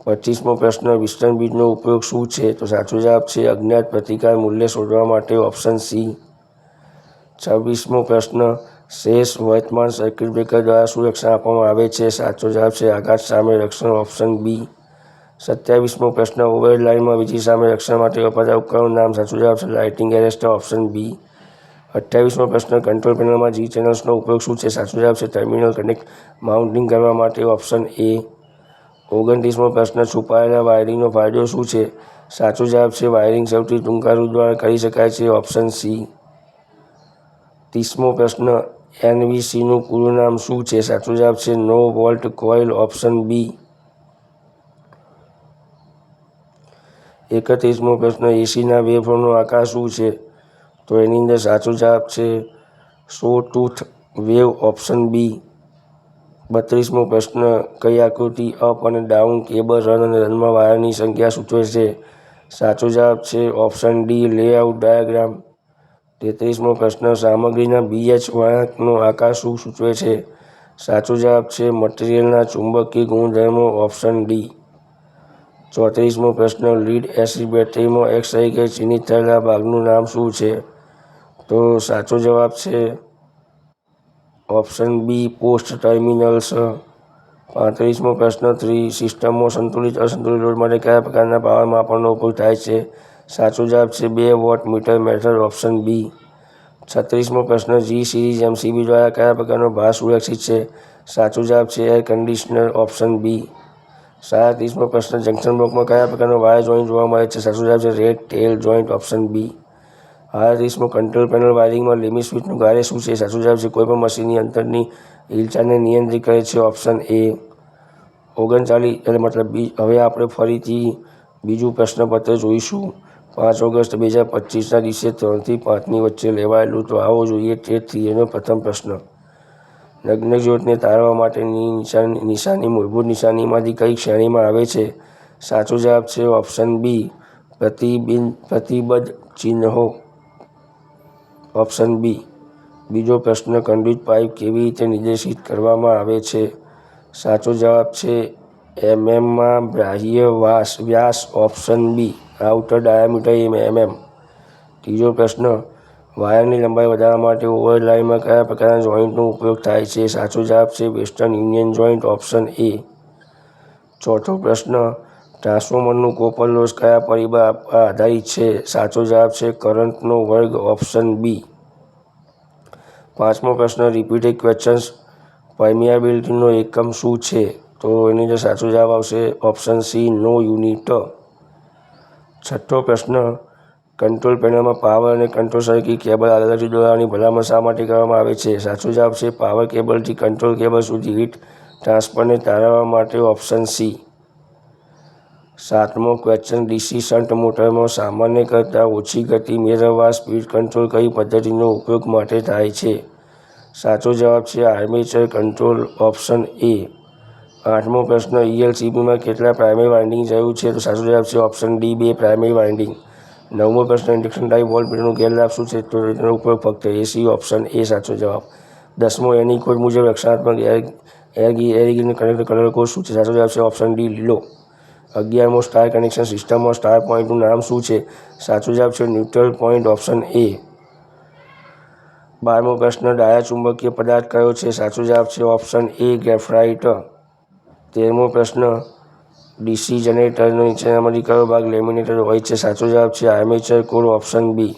25મો પ્રશ્ન વિસ્ટર્ન બ્રિજનો ઉપયોગ શું છે? તો સાચો જવાબ છે અજ્ઞાત પ્રતિકાર મૂલ્ય શોધવા માટે. Option C. 26મો પ્રશ્ન શેષ વર્તમાન સર્કિટ બ્રેકર દ્વારા શું રક્ષણ આપવામાં આવે છે? સાચો જવાબ છે આઘાત સામે રક્ષણ. Option B. 27મો પ્રશ્ન ઓવરહેડ લાઇનમાં વીજળી સામે રક્ષણ માટે વપરાતા ઉપકરણનું નામ? સાચો જવાબ છે લાઇટિંગ એરેસ્ટર. Option B. 28મો પ્રશ્ન કંટ્રોલ પેનલમાં G ચેનલ્સનો ઉપયોગ શું છે? સાચો જવાબ છે ટર્મિનલ કનેક્ટ માઉન્ટિંગ કરવા માટે. Option A. 29મો પ્રશ્ન છુપાયેલા વાયરિંગનો ફાયદો શું છે? સાચો જવાબ છે વાયરિંગ સૌથી ટૂંકા રૂટ દ્વારા કરી શકાય છે. Option C. 30મો પ્રશ્ન NVCનું પૂરું નામ શું છે? સાચો જવાબ છે no volt coil. Option B. 31મો પ્રશ્ન એસીના વેવફોર્મનો આકાર શું છે? તો એની અંદર સાચો જવાબ છે સો-ટૂથ વેવ. Option B. 32મો પ્રશ્ન કઈ આકૃતિ અપ અને ડાઉન કેબલ રન અને રનમાં વાયરની સંખ્યા સૂચવે છે? સાચો જવાબ છે ઓપ્શન ડી લેઆઉટ ડાયાગ્રામ. 33મો પ્રશ્ન, સામગ્રીના BH વળાંકનો આકાર શું સૂચવે છે? સાચો જવાબ છે મટીરિયલના ચુંબકીય ગુણધર્મો, ઓપ્શન ડી. 34મો પ્રશ્ન, લીડ એસિડ બેટરીમાં X તરીકે ચિહ્નિત થયેલા ભાગનું નામ શું છે? તો સાચો જવાબ છે ઓપ્શન બી, પોસ્ટ ટર્મિનલ્સ. 35મો પ્રશ્ન, સિસ્ટમમાં સંતુલિત અસંતુલિત લોડ માટે કયા પ્રકારના પાવર માપનનો ઉપયોગ થાય છે? સાચો જવાબ છે 2 વોટમીટર મેથડ, ઓપ્શન બી. 36મો પ્રશ્ન, જી સિરીઝ MCB દ્વારા કયા પ્રકારનો ભાર સુરક્ષિત છે? સાચો જવાબ છે એર કન્ડિશનર, ઓપ્શન બી. 37મો પ્રશ્ન, જંક્શન બ્લોકમાં કયા પ્રકારનો વાયર જોઈન્ટ જોવા મળે છે? સાચો જવાબ છે rat tail joint, option B. 38મો, કંટ્રોલ પેનલ વાયરિંગમાં લિમિટ સ્વિચનું કાર્ય શું છે? સાચો જવાબ છે કોઈપણ મશીનની અંદરની હિલચાલને નિયંત્રિત કરે છે, ઓપ્શન એ. 39 હવે આપણે ફરીથી બીજું પ્રશ્નપત્ર જોઈશું. 5 ઓગસ્ટ 2025ના દિવસે 3 થી 5ની વચ્ચે લેવાયેલું. તો આવો જોઈએ ટેટ થિયરીનો પ્રથમ પ્રશ્ન. નગ્ન જ્યોતને તારવા માટેની નિશાની મૂળભૂત નિશાનીમાંથી કઈ શ્રેણીમાં આવે છે? સાચો જવાબ છે ઓપ્શન બી, પ્રતિબદ્ધ ચિહ્નો, ઓપ્શન બી. બીજો પ્રશ્ન, કંડક્ટ પાઇપ કેવી રીતે નિર્દેશિત કરવામાં આવે છે? સાચો જવાબ છે માં બાહ્ય વ્યાસ, option B. Outer diameter mm. ત્રીજો પ્રશ્ન, વાયરની લંબાઈ વધારવા માટે ઓવરલાઇનમાં કયા પ્રકારના જોઈન્ટનો ઉપયોગ થાય છે? સાચો જવાબ છે વેસ્ટર્ન યુનિયન જોઈન્ટ, ઓપ્શન એ. ચોથો પ્રશ્ન, ટ્રાન્સફોર્મરનું કોપર લોસ કયા પરિબળ પર આધારિત છે? સાચો જવાબ છે કરંટનો વર્ગ, ઓપ્શન બી. પાંચમો પ્રશ્ન, રિપીટેડ ક્વેશ્ચન્સ, પરમિયાબિલિટીનો એકમ શું છે? તો એની અંદર સાચો જવાબ આવશે ઓપ્શન સી, નો યુનિટ. છઠ્ઠો પ્રશ્ન, કંટ્રોલ પેનલમાં પાવર અને કંટ્રોલ સર્કિટ કેબલ આગળથી દોરવાની ભલામણ શા માટે કરવામાં આવે છે? સાચો જવાબ છે પાવર કેબલથી કંટ્રોલ કેબલ સુધી હીટ ટ્રાન્સફરને તારવવા માટે, ઓપ્શન સી. સાતમો ક્વેશ્ચન, DC શન્ટ મોટરમાં સામાન્ય કરતાં ઓછી ગતિ મેળવવા સ્પીડ કંટ્રોલ કઈ પદ્ધતિનો ઉપયોગ માટે થાય છે? સાચો જવાબ છે આર્મેચર કંટ્રોલ, ઓપ્શન એ. આઠમો પ્રશ્ન, ELCBમાં કેટલા પ્રાઇમરી વાઇન્ડિંગની જરૂર છે? તો સાચો જવાબ છે ઓપ્શન ડી, 2 પ્રાઇમરી વાઇન્ડિંગ. નવમો પ્રશ્ન, ઇન્ડક્શન ટાઇપ વોલ્ટમીટરનો ગેરલાભ શું છે? તો તેનો ઉપયોગ ફક્ત AC, ઓપ્શન એ સાચો જવાબ. 10મો, એની કોડ મુજબ રક્ષણાત્મક એર કનેક્ટર કલર કોડ શું છે? સાચો જવાબ છે ઓપ્શન ડી, લીલો. 11મો, સ્ટાર કનેક્શન સિસ્ટમમાં સ્ટાર પોઇન્ટનું નામ શું છે? સાચો જવાબ છે ન્યુટ્રલ પોઇન્ટ, ઓપ્શન એ. 12મો પ્રશ્ન, ડાયા ચુંબકીય પદાર્થ કયો છે? સાચો જવાબ છે ઓપ્શન એ, ગ્રેફાઇટ. 13મો પ્રશ્ન, DC જનરેટરના નીચેનામાંથી કયો ભાગ લેમિનેટેડ હોય છે? સાચો જવાબ છે આર્મેચર કોર, ઓપ્શન બી.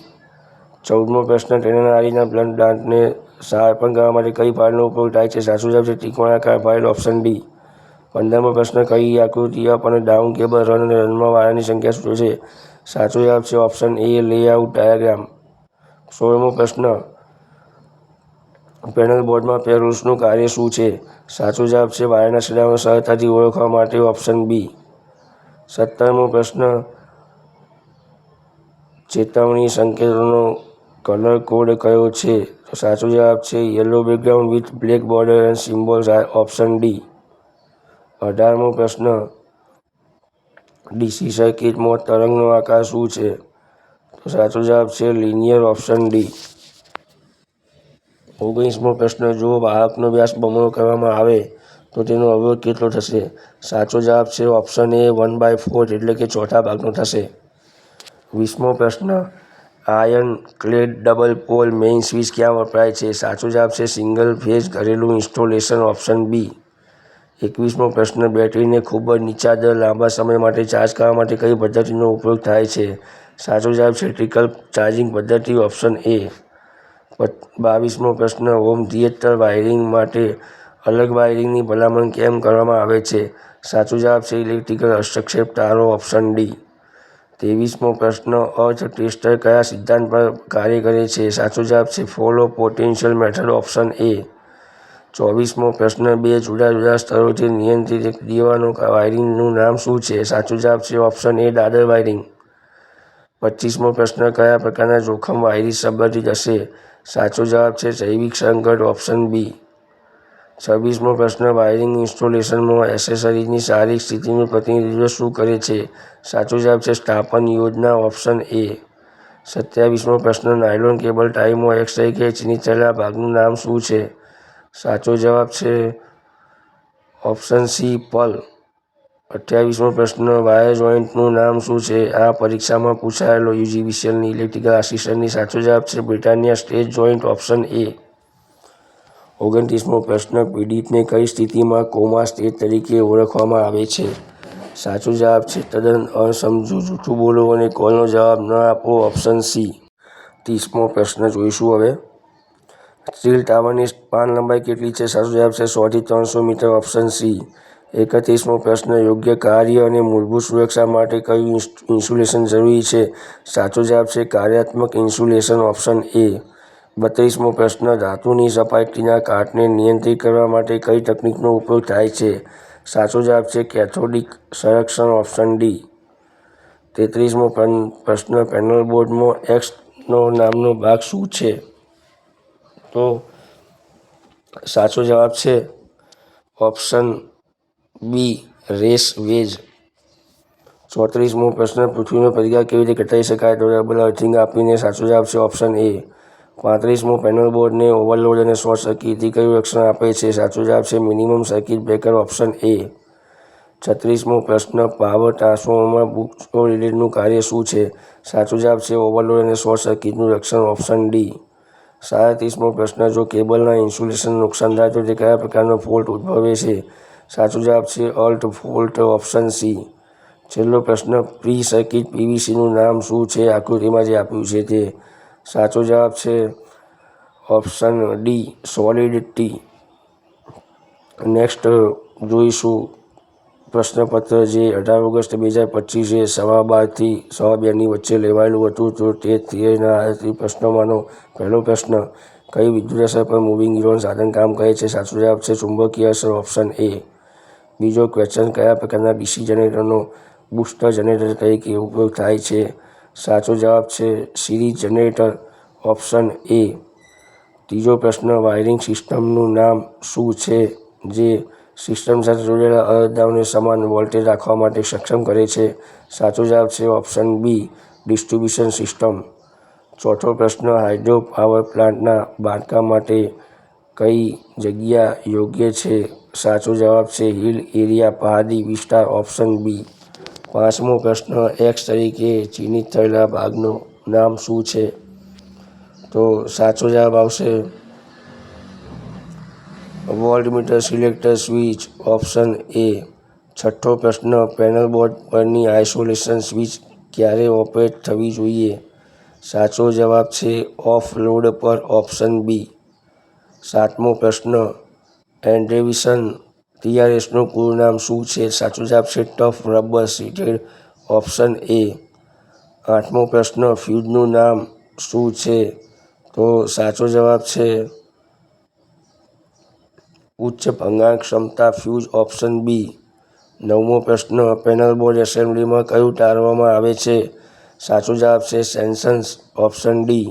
14મો પ્રશ્ન, ટ્રેનરના આડીના બ્લન્ટ દાંતને શાર્પન કરવા માટે કઈ ફાઇલનો ઉપયોગ થાય છે? સાચો જવાબ છે ત્રિકોણાકાર ફાઇલ, ઓપ્શન ડી. 15મો પ્રશ્ન, કઈ આકૃતિ અપ અને ડાઉન કેબલ રન અને રનમાં વાયરની સંખ્યા સૂચવે છે? સાચો જવાબ છે ઓપ્શન એ, લેઆઉટ ડાયાગ્રામ. 16મો પ્રશ્ન, પેનલ બોર્ડમાં પેરોલ્સનું કાર્ય શું છે? સાચો જવાબ છે વાયરના છેડાઓને સરળતાથી ઓળખવા માટે, ઓપ્શન બી. 17મો પ્રશ્ન, ચેતવણી સંકેતોનો કલર કોડ કયો છે? તો સાચો જવાબ છે yellow background with black border and symbols, option D. 18મો પ્રશ્ન, DC સર્કિટમાં તરંગનો આકાર શું છે? તો સાચો જવાબ છે લિનિયર, ઓપ્શન ડી. 19મો પ્રશ્ન, જો વાહકનો વ્યાસ બમણો કરવામાં આવે તો તેનો અવરોધ કેટલો થશે? સાચો જવાબ છે ઓપ્શન એ, 1/4 એટલે કે ચોથા ભાગનો થશે. 20મો પ્રશ્ન, iron clad double pole main switch ક્યાં વપરાય છે? સાચો જવાબ છે સિંગલ ફેઝ ઘરેલું ઇન્સ્ટોલેશન, ઓપ્શન બી. 21મો પ્રશ્ન, બેટરીને ખૂબ જ નીચા દર લાંબા સમય માટે ચાર્જ કરવા માટે કઈ પદ્ધતિનો ઉપયોગ થાય છે? સાચો જવાબ છે ટ્રિકલ ચાર્જિંગ પદ્ધતિ, ઓપ્શન એ. 22મો પ્રશ્ન, હોમ થિયેટર વાયરિંગ માટે અલગ વાયરિંગની ભલામણ કેમ કરવામાં આવે છે? સાચો જવાબ છે ઇલેક્ટ્રિકલ હસ્તક્ષેપ ટાળો, ઓપ્શન ડી. 23મો પ્રશ્ન, અર્થ ટેસ્ટર કયા સિદ્ધાંત પર કાર્ય કરે છે? સાચો જવાબ છે fall of potential method, option A. 24મો પ્રશ્ન, બે જુદા જુદા સ્તરોથી નિયંત્રિત દીવાનો વાયરિંગનું નામ શું છે? સાચો જવાબ છે ઓપ્શન એ, દાદર વાયરિંગ. 25મો પ્રશ્ન, કયા પ્રકારના જોખમ વાયરિંગ સંબંધિત હશે? સાચો જવાબ છે જૈવિક સંકટ, ઓપ્શન બી. 26મો પ્રશ્ન, વાયરિંગ ઇન્સ્ટોલેશનમાં એસેસરીઝની શારીરિક સ્થિતિનું પ્રતિનિધિત્વ શું કરે છે? સાચો જવાબ છે સ્થાપન યોજના, ઓપ્શન એ. 27મો પ્રશ્ન નાયલોન કેબલ ટાઈમાં એક્સ તરીકે ચિહ્નિત થયેલા ભાગનું નામ શું છે? સાચો જવાબ છે ઓપ્શન સી પલ. 28મો પ્રશ્ન વાયર જોઈન્ટનું નામ શું છે? આ પરીક્ષામાં પૂછાયેલો યુજીવીસીએલની ઇલેક્ટ્રિકલ આસિસ્ટન્ટની સાચો જવાબ છે Britannia straight joint option A. 29મો પ્રશ્ન પીડિતને કઈ સ્થિતિમાં કોમા સ્ટેજ તરીકે ઓળખવામાં આવે છે? સાચો જવાબ છે તદ્દન અસમજુ, જૂઠું બોલો અને કોલનો જવાબ ન આપો ઓપ્શન સી. 30મો પ્રશ્ન જોઈશું હવે. સ્ટીલ ટાવરની સ્પાન લંબાઈ કેટલી છે? સાચો જવાબ છે 100 થી 300 મીટર ઓપ્શન સી. 31મો પ્રશ્ન યોગ્ય કાર્ય અને મૂળભૂત સુરક્ષા માટે કયું ઇન્સ્યુલેશન જરૂરી છે? સાચો જવાબ છે કાર્યાત્મક ઇન્સ્યુલેશન ઓપ્શન એ. 32મો પ્રશ્ન ધાતુની સપાટીના કાટને નિયંત્રિત કરવા માટે કઈ તકનીકનો ઉપયોગ થાય છે? સાચો જવાબ છે કેથોડિક સંરક્ષણ ઓપ્શન ડી. 33મો પ્રશ્ન પેનલ બોર્ડમાં એક્સ નામનો ભાગ શું છે? તો સાચો જવાબ છે ઓપ્શન બી રેસ વેજ. 34મો પ્રશ્ન પૃથ્વીનો પ્રતિકાર કેવી રીતે ઘટાડી શકાય? તો ડબલ અર્થિંગ આપીને. સાચો જવાબ છે ઓપ્શન એ. 35મો પેનલ બોર્ડને ઓવરલોડ અને શોર્ટ સર્કિટથી કયું રક્ષણ આપે છે? સાચો જવાબ છે minimum circuit breaker option A. 36મો પ્રશ્ન પાવર ટ્રાન્સફોર્મરમાં બૂસ્ટ રિલેનું કાર્ય શું છે? સાચો જવાબ છે ઓવરલોડ અને શોર્ટ સર્કિટનું રક્ષણ ઓપ્શન ડી. 37મો પ્રશ્ન જો કેબલના ઇન્સ્યુલેશન નુકસાન થાય તો તે કયા પ્રકારનો ફોલ્ટ ઉદ્ભવે છે? સાચો જવાબ છે અર્થ ફોલ્ટ ઓપ્શન સી. છેલ્લો પ્રશ્ન પ્રી સર્કિટ પીવીસીનું નામ શું છે? આકૃતિમાં જે આપ્યું છે તે. સાચો જવાબ છે option D solid T. Next જોઈશું પ્રશ્નપત્ર જે 18 ઓગસ્ટ 2025 12:30 થી 2:15 વચ્ચે લેવાયેલું હતું. તો તે થિયરીના આધારિત પ્રશ્નોમાંનો પહેલો પ્રશ્ન કઈ વિદ્યુત અસર પર મૂવિંગ ઇરોન સાધન કામ કરે છે? સાચો જવાબ છે ચુંબકીય અસર ઓપ્શન એ. બીજો ક્વેશ્ચન કયા પ્રકારના ડીસી જનરેટરનો બૂસ્ટર જનરેટર તરીકે ઉપયોગ થાય છે? સાચો જવાબ છે સિરીઝ જનરેટર ઓપ્શન એ. ત્રીજો પ્રશ્ન વાયરિંગ સિસ્ટમનું નામ શું છે જે સિસ્ટમ સાથે જોડાયેલા અરજદારોને સમાન વોલ્ટેજ રાખવા માટે સક્ષમ કરે છે? સાચો જવાબ છે ઓપ્શન બી ડિસ્ટ્રિબ્યુશન સિસ્ટમ. ચોથો પ્રશ્ન હાઇડ્રો પાવર પ્લાન્ટના બાંધકામ માટે કઈ જગ્યા યોગ્ય છે? સાચો જવાબ છે હિલ એરિયા પહાડી વિસ્તાર ઓપ્શન બી. પાંચમો પ્રશ્ન એક્સ તરીકે ચિહ્નિત થયેલા ભાગનું નામ શું છે? તો સાચો જવાબ આવશે voltmeter selector switch option A. છઠ્ઠો પ્રશ્ન પેનલ બોર્ડ પરની આઇસોલેશન સ્વિચ ક્યારે ઓપરેટ થવી જોઈએ? સાચો જવાબ છે ઓફ લોડ પર ઓપ્શન બી. સાતમો પ્રશ્ન એન્ડ્રેવિસન ટીઆરએસનું પૂરું નામ શું છે? સાચો જવાબ છે ટફ રબર શીટેડ ઓપ્શન એ. આઠમો પ્રશ્ન ફ્યુઝનું નામ શું છે? તો સાચો જવાબ છે ઉચ્ચ ભંગાણ ક્ષમતા ફ્યુઝ ઓપ્શન બી. નવમો પ્રશ્ન પેનલ બોર્ડ એસેમ્બલીમાં કયું તારવામાં આવે છે? સાચો જવાબ છે સેન્સન્સ ઓપ્શન ડી.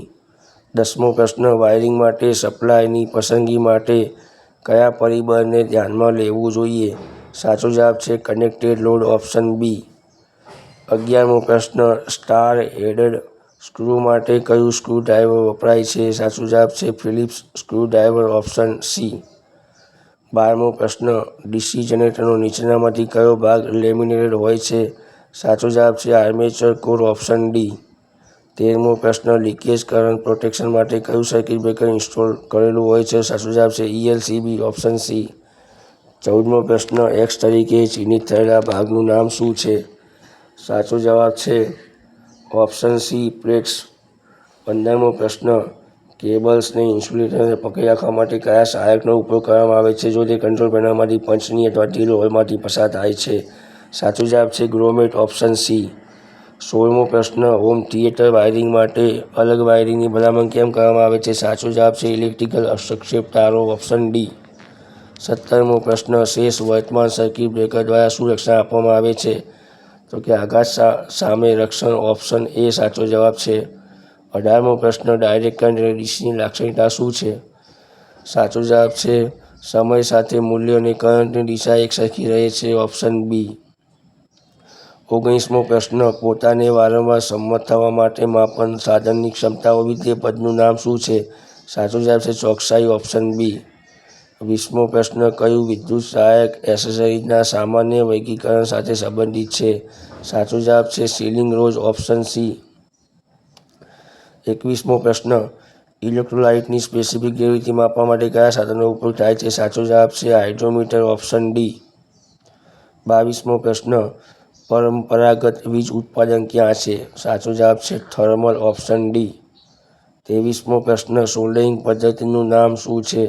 10મો પ્રશ્ન વાયરિંગ માટે સપ્લાયની પસંદગી માટે કયા પરિબળને ધ્યાનમાં લેવું જોઈએ? સાચો જવાબ છે કનેક્ટેડ લોડ ઓપ્શન બી. 11મો પ્રશ્ન સ્ટાર હેડેડ સ્ક્રૂ માટે કયું સ્ક્રૂ ડ્રાઈવર વપરાય છે? સાચો જવાબ છે Phillips screwdriver option C. 12મો પ્રશ્ન ડીસી જનરેટરનો નીચેનામાંથી કયો ભાગ લેમિનેટેડ હોય છે? સાચો જવાબ છે આર્મેચર કોર ઓપ્શન ડી. 13મો પ્રશ્ન લીકેજ કરંટ પ્રોટેક્શન માટે કયું સર્કિટ બ્રેકર ઇન્સ્ટોલ કરેલું હોય છે? સાચો જવાબ છે ELCB ઓપ્શન સી. 14મો પ્રશ્ન એક્સ તરીકે ચિહ્નિત થયેલા ભાગનું નામ શું છે? સાચો જવાબ છે ઓપ્શન સી પ્લેટ્સ. 15મો પ્રશ્ન કેબલ્સને ઇન્સ્યુલેટરને પકડી રાખવા માટે કયા સહાયકનો ઉપયોગ કરવામાં આવે છે જો તે કંટ્રોલ પેનલમાંથી પંચની અથવા ડ્રીલ હોલમાંથી પસાર થાય છે? સાચો જવાબ છે ગ્રોમેટ ઓપ્શન સી. 16મો પ્રશ્ન હોમ થિયેટર વાયરિંગ માટે અલગ વાયરિંગની ભલામણ કેમ કરવામાં આવે છે? સાચો જવાબ છે ઇલેક્ટ્રિકલ હસ્તક્ષેપ ટાળો ઓપ્શન ડી. 17મો પ્રશ્ન શેષ વર્તમાન સર્કિટ બ્રેકર દ્વારા શું રક્ષણ આપવામાં આવે છે? તો કે આઘાત સામે રક્ષણ ઓપ્શન એ સાચો જવાબ છે. 18મો પ્રશ્ન ડાયરેક્ટ કરંટ અને ડીસીની લાક્ષણિકતા શું છે? સાચો જવાબ છે સમય સાથે મૂલ્ય અને કરંટની દિશા એકસરખી રહે છે ઓપ્શન બી. 19મો પ્રશ્ન પોતાને વારંવાર સંમત થવા માટે માપન સાધનની ક્ષમતા હોવી તે પદનું નામ શું છે? સાચો જવાબ છે ચોકસાઈ, ઓપ્શન બી. 20મો પ્રશ્ન કયું વિદ્યુત સહાયક એસેસરીઝના સામાન્ય વર્ગીકરણ સાથે સંબંધિત છે? સાચો જવાબ છે સીલિંગ રોઝ, ઓપ્શન સી. 21મો પ્રશ્ન ઇલેક્ટ્રોલાઇટની સ્પેસિફિક ગ્રેવિટી માપવા માટે કયા સાધનનો ઉપયોગ થાય છે? સાચો જવાબ છે હાઇડ્રોમીટર, ઓપ્શન ડી. 22મો પ્રશ્ન પરંપરાગત વીજ ઉત્પાદન ક્યાં છે? સાચો જવાબ છે થર્મલ, ઓપ્શન ડી. 23મો પ્રશ્ન સોલ્ડરિંગ પદ્ધતિનું નામ શું છે?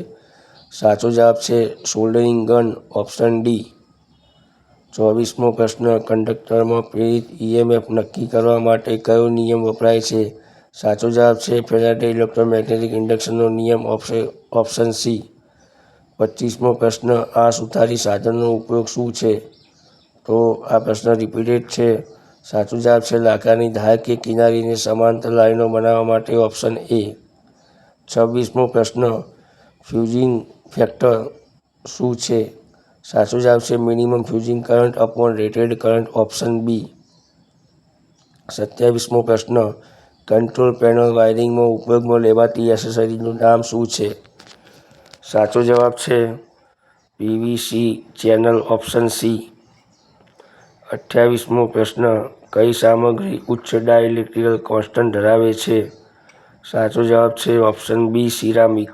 સાચો જવાબ છે સોલ્ડરિંગ ગન, ઓપ્શન ડી. 24મો પ્રશ્ન કંડક્ટરમાં પ્રેરિત ઇએમએફ નક્કી કરવા માટે કયો નિયમ વપરાય છે? સાચો જવાબ છે ફેરાડે ઇલેક્ટ્રોમેગ્નેટિક ઇન્ડક્શનનો નિયમ, ઓપ્શન સી. 25મો પ્રશ્ન આ સુથારી સાધનનો ઉપયોગ શું છે? તો આ પ્રશ્ન રિપીટેડ છે. સાચો જવાબ છે લાકડાની ધાર કે કિનારીને સમાંતર લાઈનો બનાવવા માટે, ઓપ્શન એ. 26મો પ્રશ્ન ફ્યુઝિંગ ફેક્ટર શું છે? સાચો જવાબ છે minimum fusing current upon rated current, option B. 27મો પ્રશ્ન કંટ્રોલ પેનલ વાયરિંગમાં ઉપયોગમાં લેવાતી એસેસરીઝનું નામ શું છે? સાચો જવાબ છે પીવીસી ચેનલ, ઓપ્શન સી. 28મો પ્રશ્ન કઈ સામગ્રી ઉચ્ચ ડાઇલેક્ટ્રિકલ કોન્સ્ટન્ટ ધરાવે છે? સાચો જવાબ છે ઓપ્શન બી સિરામિક.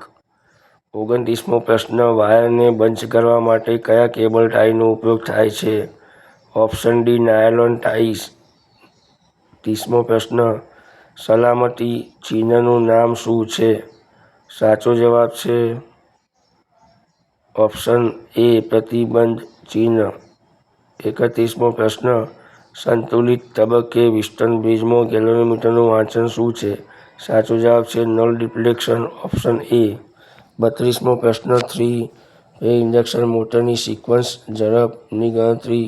29મો પ્રશ્ન વાયરને બંચ કરવા માટે કયા કેબલ ટાઈનો ઉપયોગ થાય છે? Option D nylon ties. 30મો પ્રશ્ન સલામતી ચિહ્નનું નામ શું છે? સાચો જવાબ છે ઓપ્શન એ પ્રતિબંધ ચિહ્ન. 31મો પ્રશ્ન સંતુલિત તબક્કે વિસ્ટન બ્રિજમાં ગેલ્વેનોમીટરનું વાંચન શું છે? સાચો જવાબ છે નલ ડિફ્લેક્શન, ઓપ્શન એ. 32મો પ્રશ્ન 3-ફેઝ ઇન્ડક્શન મોટરની સિક્વન્સ ઝડપની ગણતરી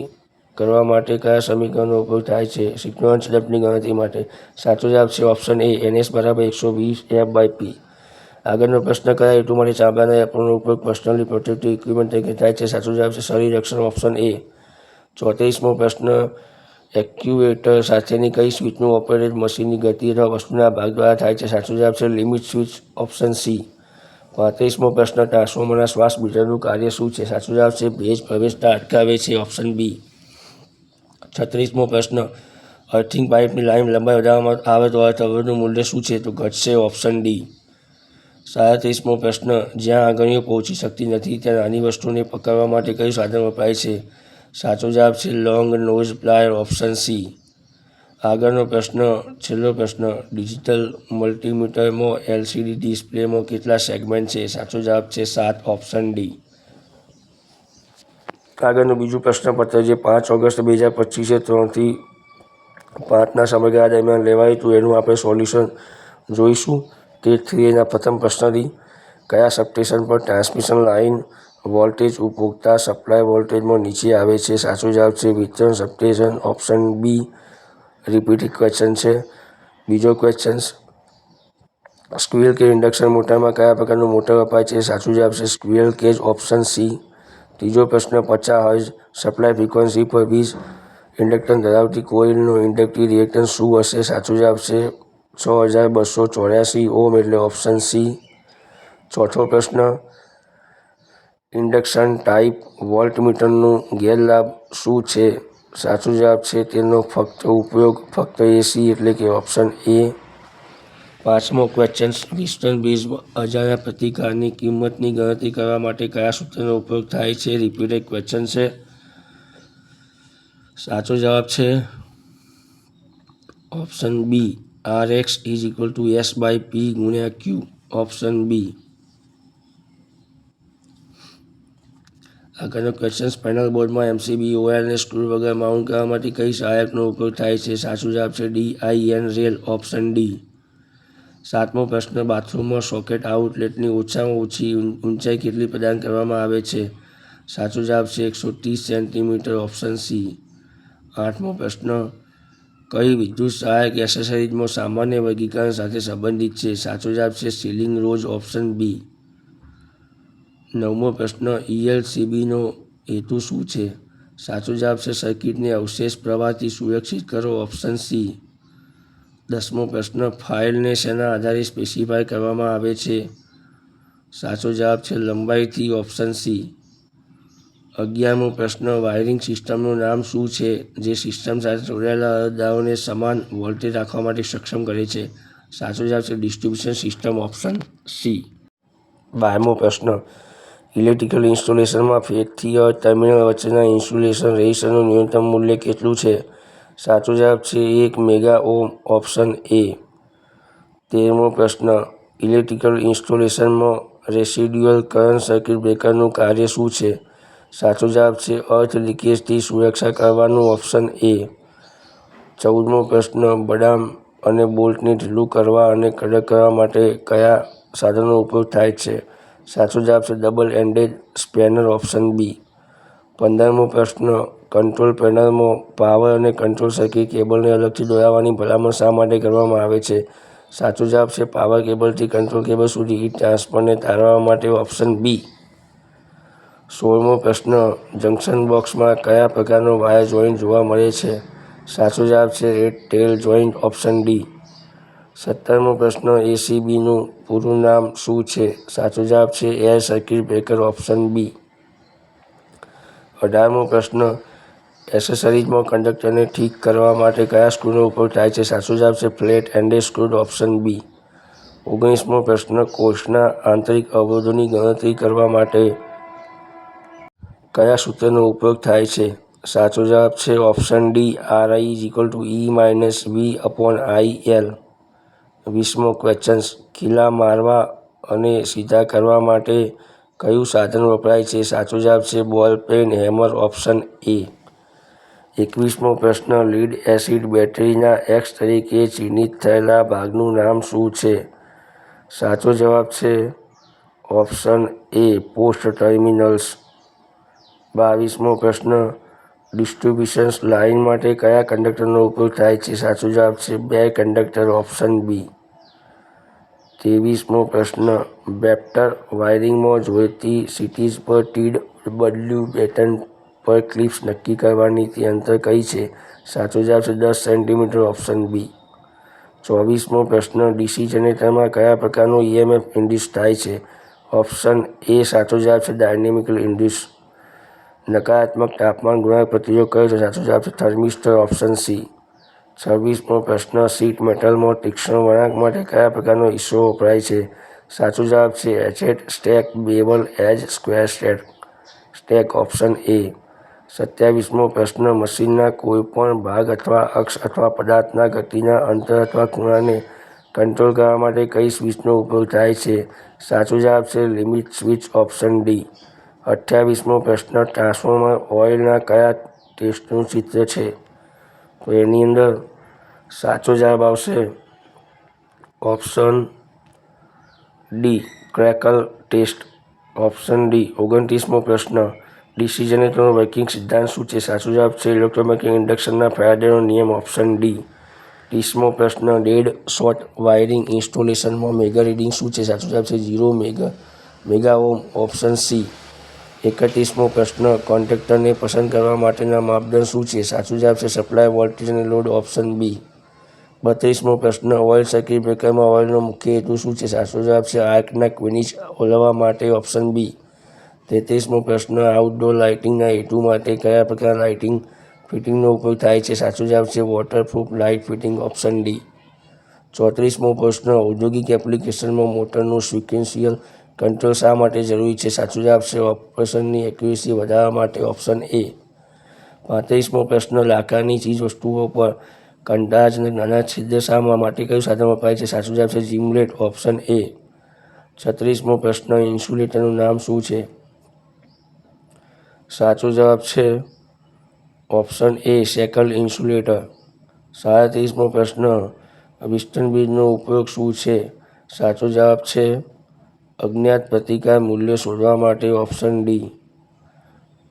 કરવા માટે કયા સમીકરણનો ઉપયોગ થાય છે? સિક્વન્સ ઝડપની ગણતરી માટે. સાચો જવાબ છે ઓપ્શન એ NS = 120 f/p. આગળનો પ્રશ્ન કયા હેતુ માટે ચામડાના એપ્રનનો ઉપયોગ પર્સનલી પ્રોટેક્ટિવ ઇક્વિપમેન્ટ તરીકે થાય છે? સાચો જવાબ છે શરીર રક્ષણ, ઓપ્શન એ. 34મો પ્રશ્ન એક્યુએટર સાથેની કઈ સ્વિચનું ઓપરેટેડ મશીનની ગતિ અથવા વસ્તુના ભાગ દ્વારા થાય છે? સાચો જવાબ છે લિમિટ સ્વિચ, ઓપ્શન સી. 35મો પ્રશ્ન ટ્રાન્સફોર્મરના શ્વાસ મીટરનું કાર્ય શું છે? સાચો જવાબ છે ભેજ પ્રવેશતા અટકાવે છે, ઓપ્શન બી. 36મો પ્રશ્ન અર્થિંગ પાઇપની લાઇન લંબાઈ વધારવામાં આવે તો અર્થ અવરોધનું મૂલ્ય શું છે? તો ઘટશે, ઓપ્શન ડી. 37મો પ્રશ્ન જ્યાં આંગળીઓ પહોંચી શકતી નથી ત્યાં નાની વસ્તુને પકડવા માટે કયું સાધન વપરાય છે? સાચો જવાબ છે long nose plier, option C. આગળનો પ્રશ્ન છેલ્લો પ્રશ્ન ડિજિટલ મલ્ટિમીટરમાં LCD ડિસ્પ્લેમાં કેટલા સેગમેન્ટ છે? સાચો જવાબ છે 7, ઓપ્શન ડી. આગળનું બીજું પ્રશ્નપત્ર જે 5 ઓગસ્ટ 2025 3 થી 5ના સમયગાળા દરમિયાન લેવાયું હતું એનું આપણે સોલ્યુશન જોઈશું. ટેટ 3Aના પ્રથમ પ્રશ્નથી કયા સબસ્ટેશન પર ટ્રાન્સમિશન લાઇન વોલ્ટેજ ઉપભોક્તા સપ્લાય વોલ્ટેજમાં નીચે આવે છે? સાચો જવાબ છે વિતરણ substation, option B. Repeated question છે. બીજો ક્વેશ્ચન સ્ક્વિરલ કેજ ઇન્ડક્શન મોટરમાં કયા પ્રકારનું મોટર વપરાય છે? સાચો જવાબ છે સ્ક્વિરલ કેજ, ઓપ્શન સી. ત્રીજો પ્રશ્ન 50 હર્ટ્ઝ સપ્લાય ફ્રીક્વન્સી પર વીજ ઇન્ડક્ટન્સ ધરાવતી કોઇલનો ઇન્ડક્ટિવ રિએક્ટન્સ શું હશે? સાચો જવાબ છે 6284 ઓહ્મ, એટલે ઓપ્શન સી. ચોથો પ્રશ્ન ઇન્ડક્શન ટાઇપ વોલ્ટમીટરનો ગેરલાભ શું છે? સાચો જવાબ છે તેનો ઉપયોગ ફક્ત AC, એટલે કે ઓપ્શન એ. પાંચમો ક્વેશ્ચન વિસ્ટન બ્રિજમાં અજાણ્યા પ્રતિકારની કિંમતની ગણતરી કરવા માટે કયા સૂત્રનો ઉપયોગ થાય છે? રિપીટેડ ક્વેશ્ચન છે. સાચો જવાબ છે option B. RX = S/P/Q, option B. આગળનો ક્વેશ્ચન પેનલ બોર્ડમાં MCB ORને સ્ક્રૂ વગર માઉન્ટ કરવા માટે કઈ સહાયકનો ઉપયોગ થાય છે? સાચો જવાબ છે DIN રેલ, ઓપ્શન ડી. સાતમો પ્રશ્ન બાથરૂમમાં સોકેટ આઉટલેટની ઓછામાં ઓછી ઊંચાઈ કેટલી પ્રદાન કરવામાં આવે છે? સાચો જવાબ છે 130 સેન્ટીમીટર, ઓપ્શન સી. આઠમો પ્રશ્ન કઈ વિદ્યુત સહાયક એસેસરીઝમાં સામાન્ય વર્ગીકરણ સાથે સંબંધિત છે? સાચો જવાબ છે સીલિંગ રોઝ, ઓપ્શન બી. નવમો પ્રશ્ન ELCBનો હેતુ શું છે? સાચો જવાબ છે સર્કિટને અવશેષ પ્રવાહથી સુરક્ષિત કરો, ઓપ્શન સી. 10મો પ્રશ્ન, ફાઇલને શેના આધારે સ્પેસિફાય કરવામાં આવે છે? સાચો જવાબ છે લંબાઈથી, ઓપ્શન સી. 11મો પ્રશ્ન, વાયરિંગ સિસ્ટમનું નામ શું છે જે સિસ્ટમ સાથે જોડાયેલા અરજદારોને સમાન વોલ્ટેજ રાખવા માટે સક્ષમ કરે છે? સાચો જવાબ છે ડિસ્ટ્રિબ્યુશન સિસ્ટમ, ઓપ્શન સી. 12મો પ્રશ્ન, ઇલેક્ટ્રિકલ ઇન્સ્ટોલેશનમાં ફેજથી અર્થ ટર્મિનલ વચ્ચેના ઇન્સ્યુલેશન રેઝિસ્ટન્સનું ન્યૂનતમ મૂલ્ય કેટલું છે? સાચો જવાબ છે 1 મેગા ઓહ્મ, ઓપ્શન એ. 13મો પ્રશ્ન, ઇલેક્ટ્રિકલ ઇન્સ્ટોલેશનમાં રેસિડ્યુઅલ કરંટ સર્કિટ બ્રેકરનું કાર્ય શું છે? સાચો જવાબ છે અર્થ લીકેજથી સુરક્ષા કરવાનું, ઓપ્શન એ. 14મો પ્રશ્ન, બદામ અને બોલ્ટને ઢીલું કરવા અને કડક કરવા માટે કયા સાધનનો ઉપયોગ થાય છે? સાચો જવાબ છે double ended spanner, option B. 15મો પ્રશ્ન, કંટ્રોલ પેનલમાં પાવર અને કંટ્રોલ સર્કિટ કેબલને અલગથી દોરવાની ભલામણ શા માટે કરવામાં આવે છે? સાચો જવાબ છે પાવર કેબલથી કંટ્રોલ કેબલ સુધી હીટ ટ્રાન્સફરને ટાળવા માટે, ઓપ્શન બી. 16મો પ્રશ્ન, જંકશન બોક્સમાં કયા પ્રકારનો વાયર જોઇન્ટ જોવા મળે છે? સાચો જવાબ છે rat tail joint, option D. 17મો પ્રશ્ન, એસીબીનું પૂરું નામ શું છે? સાચો જવાબ છે air circuit breaker, option B. 18મો પ્રશ્ન, એસેસરીઝમાં કંડક્ટરને ઠીક કરવા માટે કયા સ્ક્રૂનો ઉપયોગ થાય છે? સાચો જવાબ છે flat ended screw, option B. 19મો પ્રશ્ન, કોષના આંતરિક અવરોધોની ગણતરી કરવા માટે કયા સૂત્રનો ઉપયોગ થાય છે? સાચો જવાબ છે ઓપ્શન ડી, RI=E-V/IL. 20મો ક્વેશ્ચન, ખીલા મારવા અને સીધા કરવા માટે કયું સાધન વપરાય છે? સાચો જવાબ છે ball pein hammer, option A. 21મો પ્રશ્ન, લીડ એસિડ બેટરીના X તરીકે ચિહ્નિત થયેલા ભાગનું નામ શું છે? સાચો જવાબ છે ઓપ્શન એ, પોસ્ટ ટર્મિનલ્સ. 22મો પ્રશ્ન, ડિસ્ટ્રિબ્યુશન લાઇન માટે કયા કંડક્ટરનો ઉપયોગ થાય છે? સાચો જવાબ છે 2 કંડક્ટર, ઓપ્શન બી. 23મો પ્રશ્ન, બેપ્ટર વાયરિંગમાં જોઈતી સિટીઝ પર ટી.ડબલ્યુ પેટર્ન પર ક્લિપ્સ નક્કી કરવાની તે અંતર કઈ છે? સાચો જવાબ છે 10 સેન્ટીમીટર, ઓપ્શન બી. 24મો પ્રશ્ન, ડીસી જનરેટરમાં કયા પ્રકારનું EMF ઇન્ડ્યુસ થાય છે? ઓપ્શન એ સાચો જવાબ છે ડાયનેમિકલ ઇન્ડ્યુસ. નકારાત્મક તાપમાન ગુણાંક પ્રતિરોધ કયો છે? સાચો જવાબ છે થર્મિસ્ટર, ઓપ્શન સી. 26મો પ્રશ્ન, શીટ મેટલમાં તીક્ષ્ણ વળાંક માટે કયા પ્રકારનો હિસ્સો વપરાય છે? સાચો જવાબ છે hatchet stake bevel edge square stake, option A. 27મો પ્રશ્ન, મશીનના કોઈપણ ભાગ અથવા અક્ષ અથવા પદાર્થના ગતિના અંતર અથવા ખૂણાને કંટ્રોલ કરવા માટે કઈ સ્વિચનો ઉપયોગ થાય છે? સાચો જવાબ છે લિમિટ સ્વિચ, ઓપ્શન ડી. 28મો પ્રશ્ન, ટ્રાન્સફોર્મર ઓઇલના કયા ટેસ્ટનું ચિત્ર છે? તો એની અંદર સાચો જવાબ આવશે option D, crackle test, option D. 29મો પ્રશ્ન, ડીસી જનરેટરનો વર્કિંગ સિદ્ધાંત શું છે? સાચો જવાબ છે ઇલેક્ટ્રોમેગ્નેટિક ઇન્ડક્શનના ફેરાડેનો નિયમ, ઓપ્શન ડી. 30મો પ્રશ્ન, ડેડ શોર્ટ વાયરિંગ ઇન્સ્ટોલેશનમાં મેગા રીડિંગ શું છે? સાચો જવાબ છે 0 મેગા ઓહ્મ, ઓપ્શન સી. 31મો પ્રશ્ન, કોન્ટ્રાક્ટરને પસંદ કરવા માટેના માપદંડ શું છે? સાચો જવાબ છે સપ્લાય વોલ્ટેજ અને લોડ, ઓપ્શન બી. 32મો પ્રશ્ન, ઓઇલ સર્કિટ બ્રેકરમાં ઓઇલનો મુખ્ય હેતુ શું છે? સાચો જવાબ છે આર્કના ક્વિનિચ ઓલવવા માટે, ઓપ્શન બી. 33મો પ્રશ્ન, આઉટડોર લાઇટિંગના હેતુ માટે કયા પ્રકારના લાઇટિંગ ફિટિંગનો ઉપયોગ થાય છે? સાચો જવાબ છે waterproof light fitting, option D. 34મો પ્રશ્ન, ઔદ્યોગિક એપ્લિકેશનમાં મોટરનું સિક્વન્શિયલ કંટ્રોલ શા માટે જરૂરી છે? સાચો જવાબ છે ઓપરેશનની એક્યુરેસી વધારવા માટે, ઓપ્શન એ. 35મો પ્રશ્ન, લાકડાની ચીજવસ્તુઓ પર કંડાજ અને નાના છિદ્ર શા માટે કયું સાધન વપરાય છે? સાચો જવાબ છે જીમલેટ, ઓપ્શન એ. 36મો પ્રશ્ન, ઇન્સ્યુલેટરનું નામ શું છે? સાચો જવાબ છે ઓપ્શન એ, શેકલ ઇન્સ્યુલેટર. 37મો પ્રશ્ન, વિસ્ટન બ્રિજનો ઉપયોગ શું છે? સાચો જવાબ છે અજ્ઞાત પ્રતિકાર મૂલ્ય શોધવા માટે, ઓપ્શન ડી.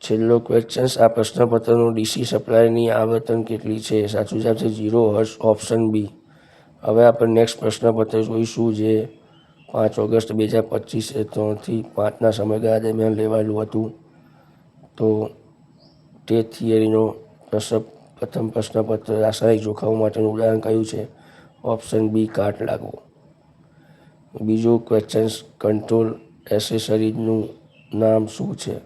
છેલ્લો ક્વેશ્ચન, આ પ્રશ્નપત્રનું ડીસી સપ્લાયની આવર્તન કેટલી છે? સાચો જવાબ છે 0 હર્ટ્ઝ, ઓપ્શન બી. હવે આપણે નેક્સ્ટ પ્રશ્નપત્ર જોઈશું જે 5 ઓગસ્ટ 2025 3 થી 5ના સમયગાળા દરમિયાન લેવાયેલું હતું. તો તે થિયરીનો પ્રથમ પ્રશ્નપત્ર રાસાયણિક જોખમો માટેનું ઉદાહરણ કયું છે? ઓપ્શન બી કાટ લાગવો. બીજો ક્વેશ્ચન, કંટ્રોલ એસેસરીઝનું નામ શું છે?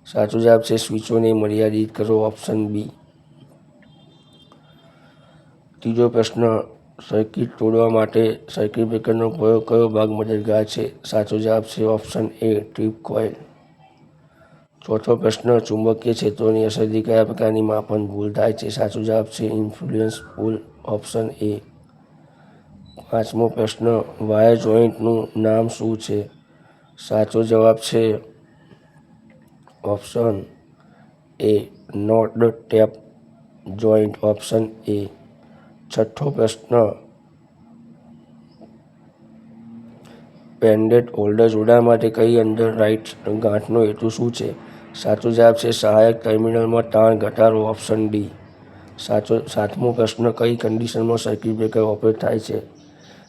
સાચો જવાબ છે સ્વિચોને મર્યાદિત કરો. Option B. ત્રીજો પ્રશ્ન, સર્કિટ તોડવા માટે સર્કિટ બ્રેકરનો કયો ભાગ મદદગાર છે? સાચો જવાબ છે ઓપ્શન એ ટ્રીપ કોઇલ. ચોથો પ્રશ્ન, ચુંબકીય ક્ષેત્રોની અસરથી કયા પ્રકારની માપન ભૂલ થાય છે? સાચો જવાબ છે ઇન્ફ્લુએન્સ ભૂલ. Option A. પાંચમો પ્રશ્ન, વાયર જોઇન્ટનું નામ શું છે? સાચો જવાબ છે option A knot tap joint. Option A. છઠ્ઠો પ્રશ્ન, પેન્ડન્ટ હોલ્ડર જોડાણ માટે કઈ અંડરરાઇટ ગાંઠનો હેતુ શું છે? સાચો જવાબ છે સહાયક ટર્મિનલમાં તાણ ઘટાડવો. Option D. સાતમો પ્રશ્ન, કઈ કન્ડિશનમાં સર્કિટ બ્રેકર ઓપરેટ થાય છે?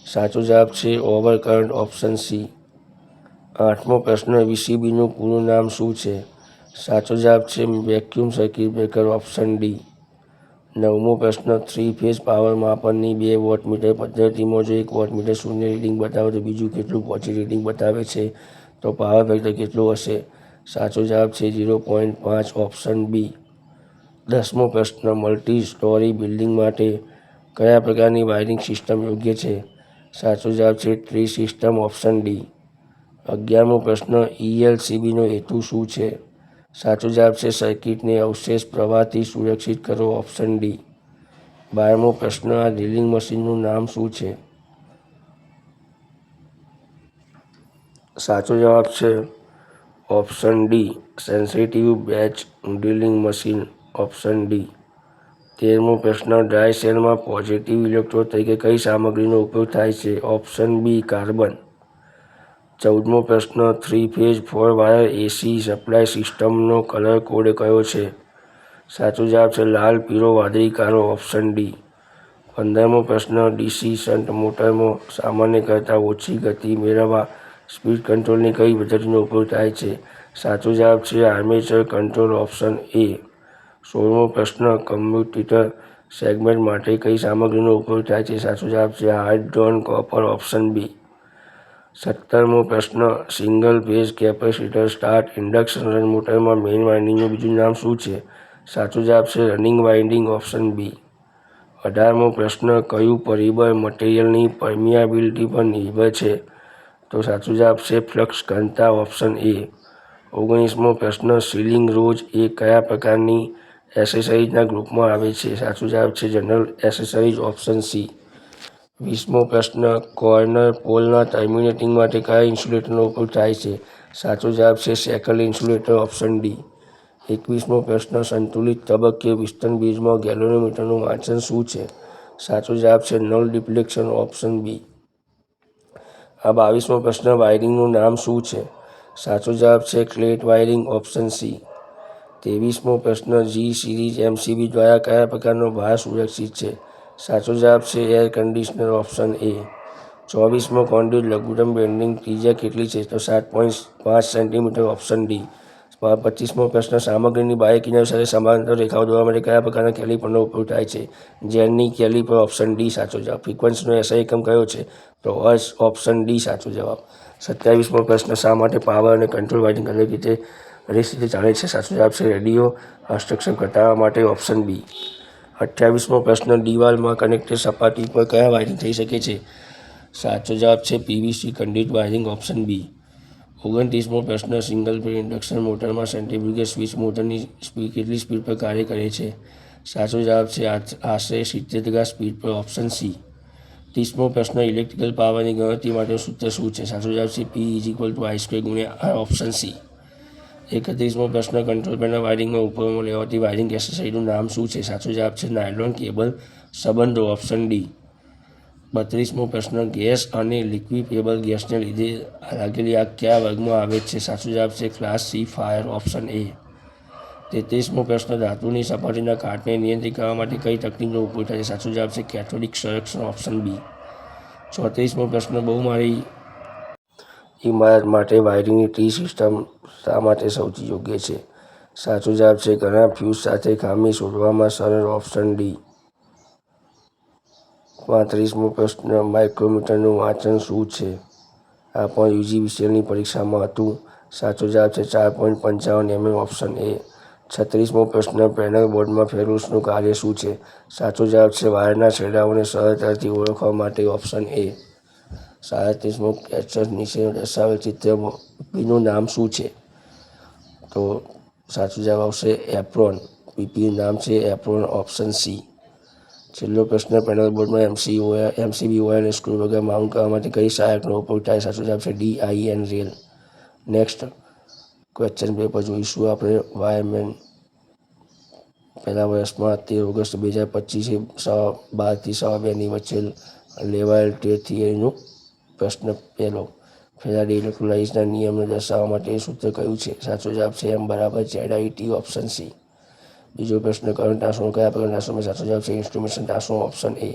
સાચો જવાબ છે ઓવરકરન્ટ. Option C. આઠમો પ્રશ્ન, વીસીબીનું પૂરું નામ શું છે? સાચો જવાબ છે vacuum circuit breaker. Option D. નવમો પ્રશ્ન, 3 ફેઝ પાવર માપનની 2 વોટમીટર પદ્ધતિમાં જો એક વોટમીટર શૂન્ય રીડિંગ બતાવે તો બીજું કેટલું પોઝિટિવ રીડિંગ બતાવે છે? તો પાવર ફેક્ટર કેટલું હશે? સાચો જવાબ છે 0.5. Option B. 10મો પ્રશ્ન, મલ્ટી સ્ટોરી બિલ્ડિંગ માટે કયા પ્રકારની વાયરિંગ સિસ્ટમ યોગ્ય છે? સાચો જવાબ છે ટ્રી સિસ્ટમ. Option D. 11મો પ્રશ્ન, ઈએલસીબીનો હેતુ શું છે? સાચો જવાબ છે સર્કિટને અવશેષ પ્રવાહથી સુરક્ષિત કરો. Option D. 12મો પ્રશ્ન, આ ડ્રિલિંગ મશીનનું નામ શું છે? સાચો જવાબ છે option D sensitive bench drilling machine. Option D. 13મો પ્રશ્ન, ડ્રાય સેલમાં પોઝિટિવ ઇલેક્ટ્રોડ તરીકે કઈ સામગ્રીનો ઉપયોગ થાય છે? ઓપ્શન બી કાર્બન. 14મો પ્રશ્ન, 3 ફેઝ 4 વાયર એસી સપ્લાય સિસ્ટમનો કલર કોડ કયો છે? સાચો જવાબ છે લાલ, પીળો, વાદળી, કાળો. Option D. 15મો પ્રશ્ન, ડીસી શન્ટ મોટરમાં સામાન્ય કરતાં ઓછી ગતિ મેળવવા સ્પીડ કંટ્રોલની કઈ પદ્ધતિનો ઉપયોગ થાય છે? સાચો જવાબ છે આર્મેચર કંટ્રોલ. Option A. 16મો પ્રશ્ન, કમ્યુટેટર સેગમેન્ટ માટે કઈ સામગ્રીનો ઉપયોગ થાય છે? સાચો જવાબ છે hard drawn copper. Option B. 17મો પ્રશ્ન, single phase capacitor start induction run મોટરમાં મેઇન વાઇન્ડિંગનું બીજું નામ શું છે? સાચો જવાબ છે રનિંગ વાઇન્ડિંગ. Option B. 18મો પ્રશ્ન, કયું પરિબળ મટીરિયલની પરમિયાબિલિટી પર નિર્ભર છે? તો સાચો જવાબ છે ફ્લક્સ ઘનતા. Option A. 19મો પ્રશ્ન, સીલિંગ રોજ એ કયા પ્રકારની એસેસરીઝના ગ્રુપમાં આવે છે? સાચો જવાબ છે જનરલ એસેસરીઝ. Option C. 20મો પ્રશ્ન, કોર્નર પોલના ટર્મિનેટિંગ માટે કયા ઇન્સ્યુલેટરનો ઉપયોગ થાય છે? સાચો જવાબ છે સેકલ ઇન્સ્યુલેટર. Option D. 21મો પ્રશ્ન, સંતુલિત તબક્કે પિસ્ટન બ્રિજમાં ગેલ્વેનોમીટરનું વાંચન શું છે? સાચો જવાબ છે નલ ડિપ્લેક્શન. Option B. આ 22મો પ્રશ્ન, વાયરિંગનું નામ શું છે? સાચો જવાબ છે ક્લેટ વાયરિંગ. Option C. 23મો પ્રશ્ન, જી સિરીઝ એમસીબી દ્વારા કયા પ્રકારનો ભાર સુરક્ષિત છે? સાચો જવાબ છે એર કન્ડિશનર. Option A. 24મો, કોન્ડ્યુઇટ લઘુત્તમ બેન્ડિંગ ત્રિજ્યા કેટલી છે? તો 7.5 સેન્ટીમીટર. Option D. 25મો પ્રશ્ન, સામગ્રીની બાહ્ય કિનારીઓ સાથે સમાંતર રેખાઓ દોરવા માટે કયા પ્રકારના કેલિપરનો ઉપયોગ થાય છે? ઝેનની કેલિપર. ઓપ્શન ડી સાચો જવાબ. ફ્રીક્વન્સીનો એસઆઈ એકમ કયો છે? તો હર્ટ્ઝ. ઓપ્શન ડી સાચો જવાબ. 27મો પ્રશ્ન, શા માટે પાવર અને કંટ્રોલ વાયરિંગ અલગ રીતે ચાલે છે? સાચો જવાબ છે રેડિયો હસ્તક્ષેપ ઘટાડવા માટે. Option B. 28મો પ્રશ્ન, દિવાલમાં કનેક્ટેડ સપાટી પર કયા વાયરિંગ થઈ શકે છે? સાચો જવાબ છે PVC conduct wiring. Option B. 29મો પ્રશ્ન, સિંગલ ફેઝ ઇન્ડક્શન મોટરમાં સેન્ટ્રીફ્યુગલ સ્વિચ મોટરની કેટલી સ્પીડ પર કાર્ય કરે છે? સાચો જવાબ છે આશરે 70,000 સ્પીડ પર. Option C. 30મો પ્રશ્ન, ઇલેક્ટ્રિકલ પાવરની ગણતરી માટેનું સૂત્ર શું છે? સાચો જવાબ છે P=I²/R. Option C. 31મો પ્રશ્ન, કંટ્રોલ પેનલ વાયરિંગમાં ઉપયોગમાં લેવાતી વાયરિંગ એસેસરીનું નામ શું છે? સાચો જવાબ છે નાયલોન કેબલ સંબંધો. Option D. 32મો પ્રશ્ન, ગેસ અને લિક્વિફેબલ ગેસને લીધે લાગેલી આગ કયા વર્ગમાં આવે છે? સાચો જવાબ છે class C fire. Option A. 33મો પ્રશ્ન, ધાતુની સપાટીના કાટને નિયંત્રિત કરવા માટે કઈ તકનીકનો ઉપયોગ થાય છે? સાચો જવાબ છે કેથોડિક સંરક્ષણ. Option B. 34મો પ્રશ્ન, બહુમાળી ઇમારત માટે વાયરિંગની ટ્રી સિસ્ટમ શા માટે સૌથી યોગ્ય છે? સાચો જવાબ છે ઘણા ફ્યુઝ સાથે ખામી શોધવામાં સરળ, ઓપ્શન ડી. 35મો પ્રશ્ન, માઇક્રોમીટરનું વાંચન શું છે? આ પણ યુજીવીસીએલની પરીક્ષામાં હતું. સાચો જવાબ છે 4.55 mm, ઓપ્શન એ. 36મો પ્રશ્ન, પેનલ બોર્ડમાં ફેરુસનું કાર્ય શું છે? સાચો જવાબ છે વાયરના છેડાઓને સરળતાથી ઓળખવા માટે, ઓપ્શન એ. 37મો ક્વેશ્ચન, નીચે દર્શાવેલ ચિત્રમાં પીપીનું નામ શું છે? તો સાચો જવાબ આવશે એપ્રોન. પીપીનું નામ છે એપ્રોન, ઓપ્શન સી. છેલ્લો પ્રશ્ન, પેનલ બોર્ડમાં એમસીબી ઓયલ સ્ક્રૂ વગર માઉન્ટ કરવા માટે કઈ સહાયકનો ઉપયોગ થાય? સાચો જવાબ છે D, IN rail. Next question paper જોઈશું આપણે. વાયરમેન પહેલા વર્ષમાં 13 ઓગસ્ટ 2025 12 થી 2:15 વચ્ચે લેવાયેલ ટેસ્ટ થિયરીનો પ્રશ્ન પહેલો. ફેરાડે ઇલેક્ટ્રોલાઇટના નિયમને દર્શાવવા માટે સૂત્ર કયું છે? સાચો જવાબ છે M = ZIT, ઓપ્શન સી. બીજો પ્રશ્ન, કરંટ ટ્રાન્સફોર્મર કયા પ્રકારના ટ્રાન્સફોર્મર? સાચો જવાબ છે ઇન્સ્ટ્રુમેશન ટ્રાન્સફોર્મર, ઓપ્શન એ.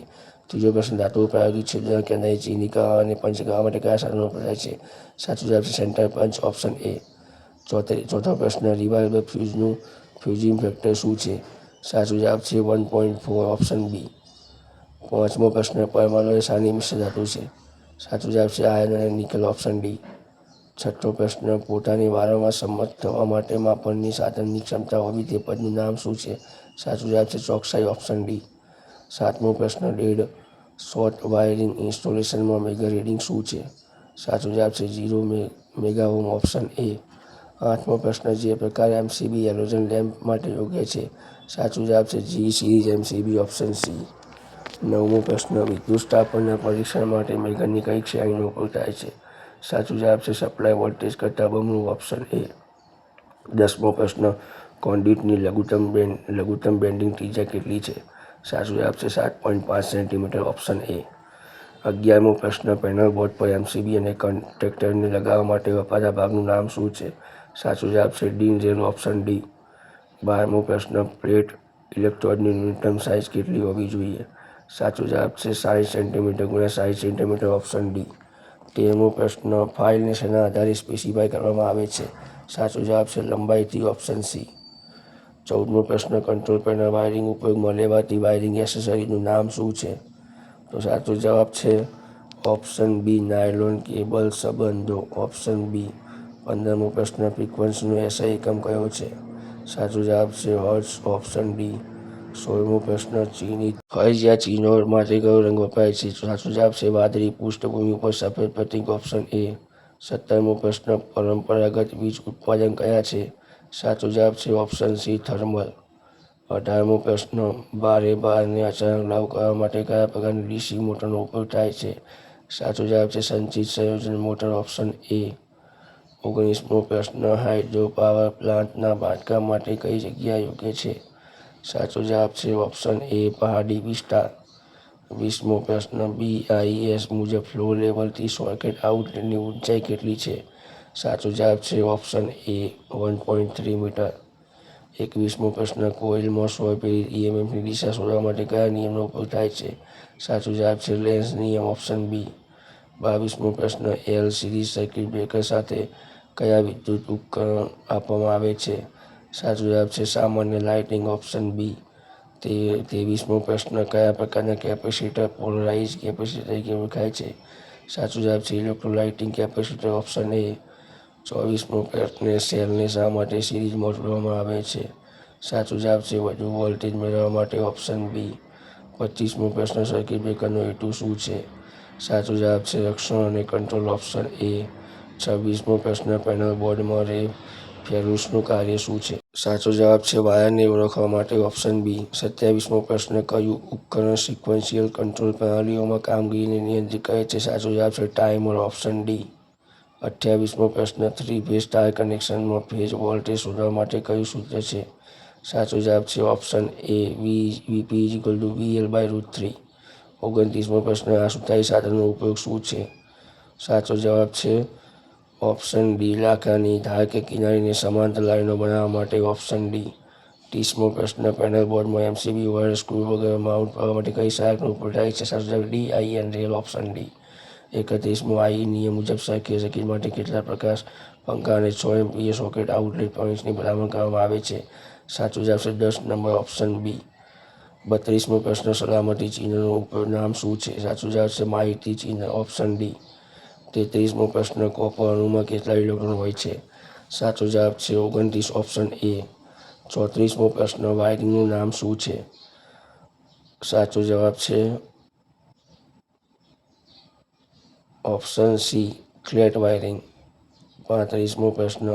ત્રીજો પ્રશ્ન, ધાતુઓ પ્રાયોગિક છિદ્રના કેન્દ્રને ચીની કરવા અને પંચ કરવા માટે કયા સાધનો વપરાય છે? સાચો જવાબ છે સેન્ટર પંચ, ઓપ્શન એ. ચોથો પ્રશ્ન, રિવાલ્વર ફ્યુઝનું ફ્યુઝિંગ ફેક્ટર શું છે? સાચો જવાબ છે 1.4, ઓપ્શન બી. પાંચમો પ્રશ્ન, પરમાણુ એ શાની મિશ્ર ધાતુ છે? સાચો જવાબ છે આયર્ન અને નિકેલ, ઓપ્શન ડી. છઠ્ઠો પ્રશ્ન, પોતાને વારંવાર સંમત થવા માટે માપનની સાધનની ક્ષમતા હોવી તે પદનું નામ શું છે? સાચો જવાબ છે ચોકસાઈ, ઓપ્શન ડી. સાતમો પ્રશ્ન, ડેડ શોર્ટ વાયરિંગ ઇન્સ્ટોલેશનમાં મેજર રીડિંગ શું છે? સાચો જવાબ છે 0 મેગાઓહ્મ, ઓપ્શન એ. આઠમો પ્રશ્ન, જે પ્રકાર એમસીબી હેલોજન લેમ્પ માટે યોગ્ય છે? સાચો જવાબ છે G series MCB, option C. નવમો પ્રશ્ન, વિદ્યુતસ્થાપનના પરીક્ષણ માટે મેજરની કઈ શ્રેણીનો ઉપયોગ થાય છે? સાચો જવાબ છે સપ્લાય વોલ્ટેજ કરતાં બમણું, ઓપ્શન એ. 10મો પ્રશ્ન, કોન્ડ્યુઇટની લઘુત્તમ બેન્ડિંગ ત્રિજ્યા કેટલી છે? સાચો જવાબ છે 7.5 સેન્ટીમીટર, ઓપ્શન એ. 11મો પ્રશ્ન, પેનલ બોર્ડ પર એમસીબી અને કન્ટેક્ટરને લગાવવા માટે વપરાતા ભાગનું નામ શું છે? સાચો જવાબ છે DIN રેલ, ઓપ્શન ડી. 12મો પ્રશ્ન, પ્લેટ ઇલેક્ટ્રોડની ન્યૂનતમ સાઇઝ કેટલી હોવી જોઈએ? સાચો જવાબ છે 60 સેન્ટીમીટર × 60 સેન્ટીમીટર, ઓપ્શન ડી. 13મો પ્રશ્ન, ફાઇલને શેના આધારે સ્પેસિફાય કરવામાં આવે છે? સાચો જવાબ છે લંબાઈથી, ઓપ્શન સી. 14મો પ્રશ્ન, કંટ્રોલ પેનલ વાયરિંગ ઉપયોગમાં લેવાતી વાયરિંગ એસેસરીઝનું નામ શું છે? તો સાચો જવાબ છે ઓપ્શન બી, નાયલોન કેબલ સંબંધો, ઓપ્શન બી. 15મો પ્રશ્ન, ફ્રીક્વન્સીનો એસઆઈ એકમ કયો છે? સાચો જવાબ છે હર્ટ્ઝ, ઓપ્શન ડી. 16મો પ્રશ્ન, ફરજિયાત ચિહ્નો માટે કયો રંગ વપરાય છે? સાચો જવાબ છે વાદળી પૃષ્ઠભૂમિ ઉપર સફેદ પ્રતીક, ઓપ્શન એ. 17મો પ્રશ્ન, પરંપરાગત વીજ ઉત્પાદન કયા છે? સાચો જવાબ છે ઓપ્શન સી, થર્મલ. 18મો પ્રશ્ન, ભારે ભારને અચાનક લાગુ કરવા માટે કયા પ્રકારની ડીસી મોટરનો ઉપયોગ થાય છે? સાચો જવાબ છે સંચિત સંયોજન મોટર, ઓપ્શન એ. 19મો પ્રશ્ન, હાઇડ્રો પાવર પ્લાન્ટના બાંધકામ માટે કઈ જગ્યા યોગ્ય છે? સાચો જવાબ છે ઓપ્શન એ, પહાડી વિસ્તાર. 20મો પ્રશ્ન, BIS મુજબ ફ્લો લેવલથી સોકેટ આઉટલેટની ઊંચાઈ કેટલી છે? સાચો જવાબ છે ઓપ્શન એ, 1.3 મીટર. 21મો પ્રશ્ન, કોઇલમાં સ્વ પ્રેરિત EMFની દિશા શોધવા માટે કયા નિયમનો ઉપયોગ થાય છે? સાચો જવાબ છે લેન્ઝ નિયમ, ઓપ્શન બી. 22મો પ્રશ્ન, L સિરીઝ સર્કિટ બ્રેકર સાથે કયા વિદ્યુત ઉપકરણ આપવામાં આવે છે? સાચો જવાબ છે સામાન્ય લાઇટિંગ, ઓપ્શન બી. 23મો પ્રશ્ન, કયા પ્રકારના કેપેસિટર પોલરાઇઝ્ડ કેપેસિટર તરીકે ઓળખાય છે? સાચો જવાબ છે ઇલેક્ટ્રોલાઇટિક કેપેસિટર, ઓપ્શન એ. 24મો પ્રશ્ન, સેલને શા માટે સિરીઝમાં જોડવામાં આવે છે? સાચો જવાબ છે વધુ વોલ્ટેજ મેળવવા માટે, ઓપ્શન બી. 25મો પ્રશ્ન, સર્કિટ બ્રેકરનો હેતુ શું છે? સાચો જવાબ છે રક્ષણ અને કંટ્રોલ, ઓપ્શન એ. 26મો પ્રશ્ન, પેનલ બોર્ડમાં ફેરુસનું કાર્ય શું છે? સાચો જવાબ છે વાયરને ઓળખવા માટે, ઓપ્શન બી. 27મો પ્રશ્ન, કયું ઉપકરણ સિક્વન્શિયલ કંટ્રોલ પ્રણાલીઓમાં કામગીરીને નિયંત્રિત કરે છે? સાચો જવાબ છે ટાઈમર, ઓપ્શન ડી. 28મો પ્રશ્ન, 3 ફેઝ સ્ટાર કનેક્શનમાં ફેઝ વોલ્ટેજ શોધવા માટે કયું સૂત્ર છે? સાચો જવાબ છે ઓપ્શન એ, Vp = VL/√3. 29મો પ્રશ્ન, આસુતાઈ સાધનનો ઉપયોગ શું છે? સાચો જવાબ છે ઓપ્શન ડી, લાકડાની ધાર કે કિનારીને સમાંતર લાઈનો બનાવવા માટે, ઓપ્શન ડી. 30મો પ્રશ્ન, પેનલ બોર્ડમાં એમસીબી ઓયલ સ્ક્રૂ વગર માઉન્ટ કરવા માટે કઈ સહાયકનો ઉપયોગ થાય છે? સાચો જવાબ D, IN rail, option D. 31મો આઈ નિયમ મુજબ સક્રિય સર્કિટ માટે કેટલા પ્રકાશ, પંખા અને 6 એમ્પીયર સોકેટ આઉટલેટ પોઇન્ટ્સની ભલામણ કરવામાં આવે છે? સાચો જવાબ છે 10 નંબર ઓપ્શન બી. 32મો પ્રશ્ન સલામતી ચિહ્નનું નામ શું છે? સાચો જવાબ છે માહિતી ચિહ્ન ઓપ્શન ડી. 33મો પ્રશ્ન કોપર અણુમાં કેટલા ઇલેક્ટ્રોન હોય છે? સાચો જવાબ છે 29 ઓપ્શન એ. 34મો પ્રશ્ન વાયરિંગનું નામ શું છે? સાચો જવાબ છે ઓપ્શન સી ફ્લેટ વાયરિંગ. 35મો પ્રશ્ન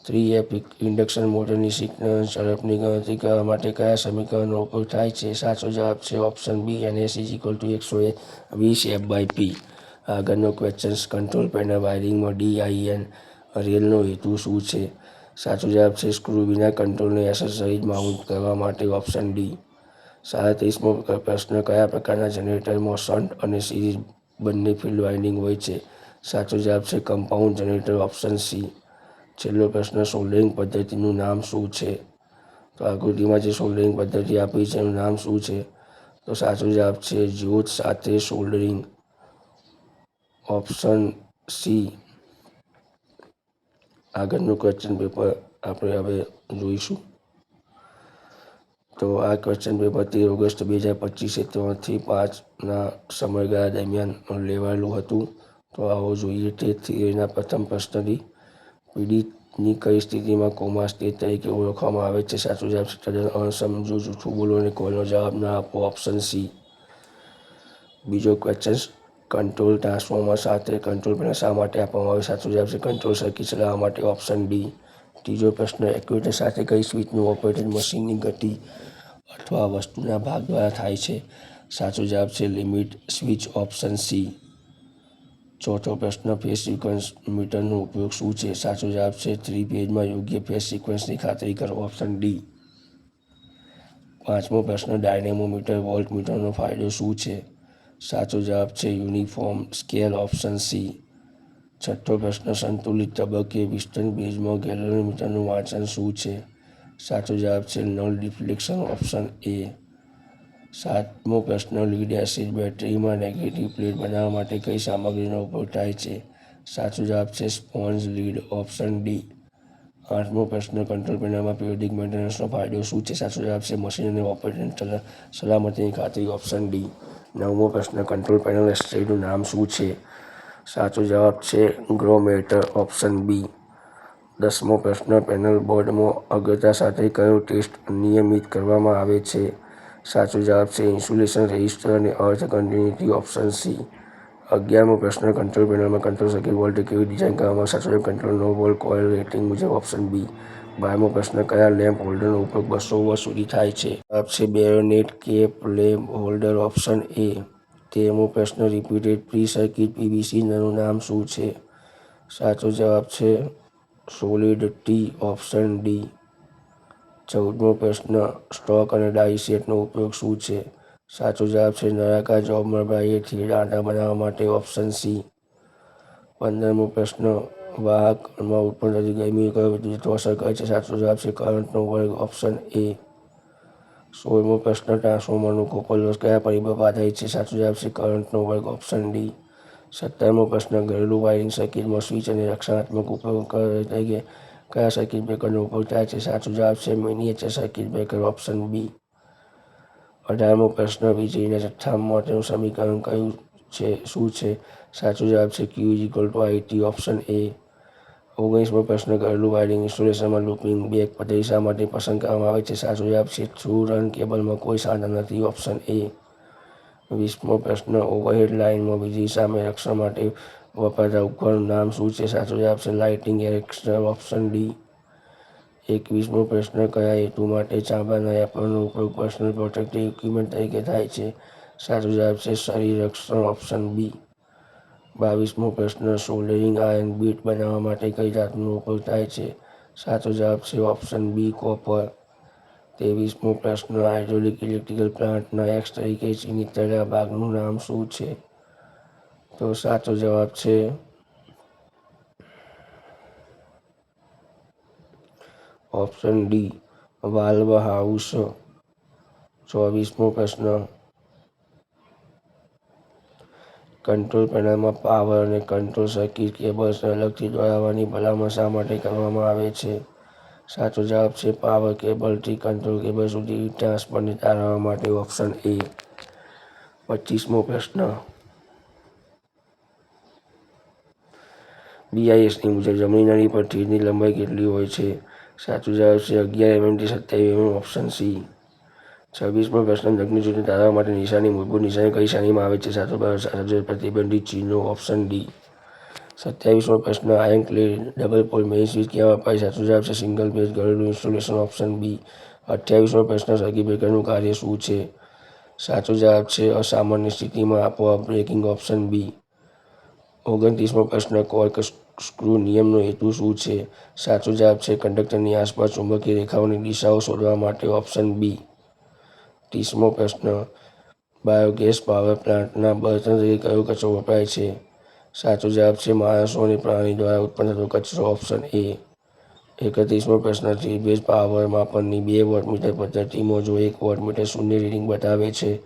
3 ઇન્ડક્શન મોટરની સિંક્રનસ ઝડપની ગણતરી કરવા માટે કયા સમીકરણનો ઉપયોગ થાય છે? સાચો જવાબ છે ઓપ્શન બી NS = 120 f/p. આગળનો ક્વેશ્ચન કંટ્રોલ પેનલ વાયરિંગમાં DIN રેલનો હેતુ શું છે? સાચો જવાબ છે સ્ક્રૂ વિના કંટ્રોલને એસેસરીઝ માઉન્ટ કરવા માટે ઓપ્શન ડી. 37મો પ્રશ્ન કયા પ્રકારના જનરેટરમાં શન્ટ અને સિરીઝ બંને ફિલ્ડ વાઇન્ડિંગ હોય છે? સાચો જવાબ છે કમ્પાઉન્ડ જનરેટર ઓપ્શન સી. છેલ્લો પ્રશ્ન સોલ્ડરિંગ પદ્ધતિનું નામ શું છે? તો આકૃતિમાં જે સોલ્ડરિંગ પદ્ધતિ આપી છે એનું નામ શું છે? તો સાચો જવાબ છે જ્યોત સાથે સોલ્ડરિંગ ઓપ્શન સી. આગળનું ક્વેશ્ચન પેપર આપણે હવે જોઈશું. તો આ ક્વેશ્ચન પેપર 13 ઓગસ્ટ 2025 3 થી 5ના સમયગાળા દરમિયાન લેવાયેલું હતું. તો આવો જોઈએ તે થિયરીના પ્રથમ પ્રશ્નથી. પીડિતની કઈ સ્થિતિમાં કોમા સ્ટેજ તરીકે ઓળખવામાં આવે છે? સાચો જવાબ છે તદ્દન અણસમજુ, જૂઠું બોલો અને કોલનો જવાબ ના આપો ઓપ્શન સી. બીજો ક્વેશ્ચન કંટ્રોલ ટ્રાન્સફોર્મર સાથે કંટ્રોલ પેનલ શા માટે આપવામાં આવે? સાચો જવાબ છે કંટ્રોલ સર્કિટ ચલાવવા માટે ઓપ્શન ડી. ત્રીજો પ્રશ્ન એક્ટ્યુએટર સાથે કઈ સ્વિચનું ઓપરેશન મશીનની ગતિ અથવા વસ્તુના ભાગ દ્વારા થાય છે? સાચો જવાબ છે લિમિટ સ્વિચ ઓપ્શન સી. ચોથો પ્રશ્ન ફેઝ સિક્વન્સ મીટરનો ઉપયોગ શું છે? સાચો જવાબ છે 3 ફેઝમાં યોગ્ય ફેઝ સિક્વન્સની ખાતરી કરો ઓપ્શન ડી. પાંચમો પ્રશ્ન ડાયનેમોમીટર વોલ્ટમીટરનો ફાયદો શું છે? સાચો જવાબ છે યુનિફોર્મ સ્કેલ ઓપ્શન સી. છઠ્ઠો પ્રશ્ન સંતુલિત તબક્કે પિસ્ટન બેઝમાં ગેલ્વેનોમીટરનું વાંચન શું છે? સાચો જવાબ છે નલ ડિફ્લેક્શન ઓપ્શન એ. સાતમો પ્રશ્ન લીડ એસિડ બેટરીમાં નેગેટિવ પ્લેટ બનાવવા માટે કઈ સામગ્રીનો ઉપયોગ થાય છે? સાચો જવાબ છે સ્પોન્જ લીડ ઓપ્શન ડી. આઠમો પ્રશ્ન કંટ્રોલ પેનલમાં પિરિયોડિક મેન્ટેનન્સનો ફાયદો શું છે? સાચો જવાબ છે મશીન અને ઓપરેટર સલામતીની ખાતરી ઓપ્શન ડી. નવમો પ્રશ્ન કંટ્રોલ પેનલ એસેસરીઝનું નામ શું છે? સાચો જવાબ છે ગ્રોમેટર ઓપ્શન બી. 10મો પ્રશ્ન પેનલ બોર્ડમાં અગ્રતા સાથે કયો ટેસ્ટ નિયમિત કરવામાં આવે છે? સાચો જવાબ છે ઇન્સ્યુલેશન રેઝિસ્ટર અને અર્થ કન્ટિન્યુટી ઓપ્શન સી. 11મો પ્રશ્ન કંટ્રોલ પેનલમાં કંટ્રોલ સર્કિટ વોલ્ટેજ કેવી ડિઝાઇન કરવામાં આવે? સાચો જવાબ કંટ્રોલ નો વોલ્ટ કોઇલ રેટિંગ મુજબ ઓપ્શન બી. 12મો પ્રશ્ન કયા લેમ્પ હોલ્ડરનો ઉપયોગ 200 વોટ સુધી થાય છે? જવાબ છે bayonet cap lamp holder option A. 13મો પ્રશ્ન રિપીટેડ પ્રી સર્કિટ પીવીસી નું નામ શું છે? સાચો જવાબ છે સોલિડ ટી ઓપ્શન ડી. 14મો પ્રશ્ન સ્ટોક અને ડાઈ સેટનો ઉપયોગ શું છે? સાચો જવાબ છે નળાકાર જોબમાં બાહ્યથી દાંડા બનાવવા માટે ઓપ્શન સી. 15મો પ્રશ્ન વાહકમાં ઉત્પન્ન થતી ગરમી કયો વિદ્યુત જથ્થો અસર કરે છે? સાચો જવાબ છે કરંટનો વર્ગ ઓપ્શન એ. 16મો પ્રશ્ન ટ્રાન્સફોર્મરનું કોપર લોસ કયા પરિબળ પર આધારિત છે? સાચો જવાબ છે કરંટનો વર્ગ ઓપ્શન ડી. 17મો પ્રશ્ન ઘરેલું વાયરિંગ સર્કિટમાં સ્વિચ અને રક્ષણાત્મક ઉપકરણ તરીકે કયા સર્કિટ બ્રેકરનો ઉપયોગ થાય છે? સાચો જવાબ છે miniature circuit breaker option B. 18મો પ્રશ્ન વીજળીના જથ્થા માટેનું સમીકરણ કયું છે શું છે? સાચો જવાબ છે Q = IT ઓપ્શન એ. 19મો પ્રશ્ન ઘરેલું વાયરિંગ ઇન્સ્ટોલેશનમાં લૂપિંગ બેક પદ્ધતિ શા માટે પસંદ કરવામાં આવે છે? સાચો જવાબ છે થ્રુ રન કેબલમાં કોઈ સાધન નથી ઓપ્શન એ. 20મો પ્રશ્ન ઓવરહેડ લાઇનમાં વીજળી સામે રક્ષણ માટે વપરાતા ઉપકરણનું નામ શું છે? સાચો જવાબ છે લાઇટિંગ એરેસ્ટર ઓપ્શન ડી. 21મો પ્રશ્ન કયા હેતુ માટે ચામડાના એપ્રનનો ઉપયોગ પર્સનલ પ્રોટેક્ટિવ ઇક્વિપમેન્ટ તરીકે થાય છે? સાચો જવાબ છે શરીર રક્ષણ ઓપ્શન બી. 22મો પ્રશ્ન સોલ્ડરિંગ આયર્ન બીટ બનાવવા માટે કઈ ધાતુનો ઉપયોગ થાય છે? સાચો જવાબ છે ઓપ્શન બી કોપર. 23મો પ્રશ્ન હાઇડ્રોલિક ઇલેક્ટ્રિકલ પ્લાન્ટના એક્સ તરીકે ચિહ્નિત થયેલા ભાગનું નામ શું છે? તો સાચો જવાબ છે ઓપ્શન ડી વાલ્વ હાઉસ. 24મો પ્રશ્ન કંટ્રોલ પેનલમાં પાવર અને કંટ્રોલ સર્કિટ કેબલ્સને અલગથી જોડાવાની ભલામણ શા માટે કરવામાં આવે છે? સાચો જવાબ છે પાવર કેબલથી કંટ્રોલ કેબલ સુધી ટ્રાન્સફરને ટાળવા માટે. Option A. 25મો પ્રશ્ન. BISની મુજબ જમણી નળી પર તીરની લંબાઈ કેટલી હોય છે? સાચો જવાબ છે 11 mm થી 27 mm. Option C. 26મો પ્રશ્ન. મેગ્નિટ્યુડને ટાળવા માટે નિશાની મૂળભૂત નિશાની કઈ શ્રેણીમાં આવે છે? સાચો જવાબ પ્રતિબંધિત ચિહ્નો. Option D. 27મો પ્રશ્ન. Iron clad double pole main switch ક્યાં વપરાય? સાચો જવાબ છે સિંગલ ફેઝ ઘરેલું ઇન્સ્ટોલેશન. Option B. 28મો પ્રશ્ન. સર્કિટ બ્રેકરનું કાર્ય શું છે? સાચો જવાબ છે અસામાન્ય સ્થિતિમાં આપોઆપ બ્રેકિંગ. Option B. 29મો પ્રશ્ન. કોર્ક સ્ક્રૂ નિયમનો હેતુ શું છે? સાચો જવાબ છે કંડક્ટરની આસપાસ ચુંબકીય રેખાઓની દિશાઓ શોધવા માટે. Option B. 30મો પ્રશ્ન. બાયોગેસ પાવર પ્લાન્ટના બળતણ તરીકે કયો કચરો વપરાય છે? સાચો જવાબ છે માણસો અને પ્રાણી દ્વારા ઉત્પન્ન થતો કચરો. Option A. 31મો પ્રશ્ન. થ્રી ફેઝ પાવર માપનની 2 વોટમીટર પદ્ધતિમાં જો એક વોટમીટર શૂન્ય રીડિંગ બતાવે છે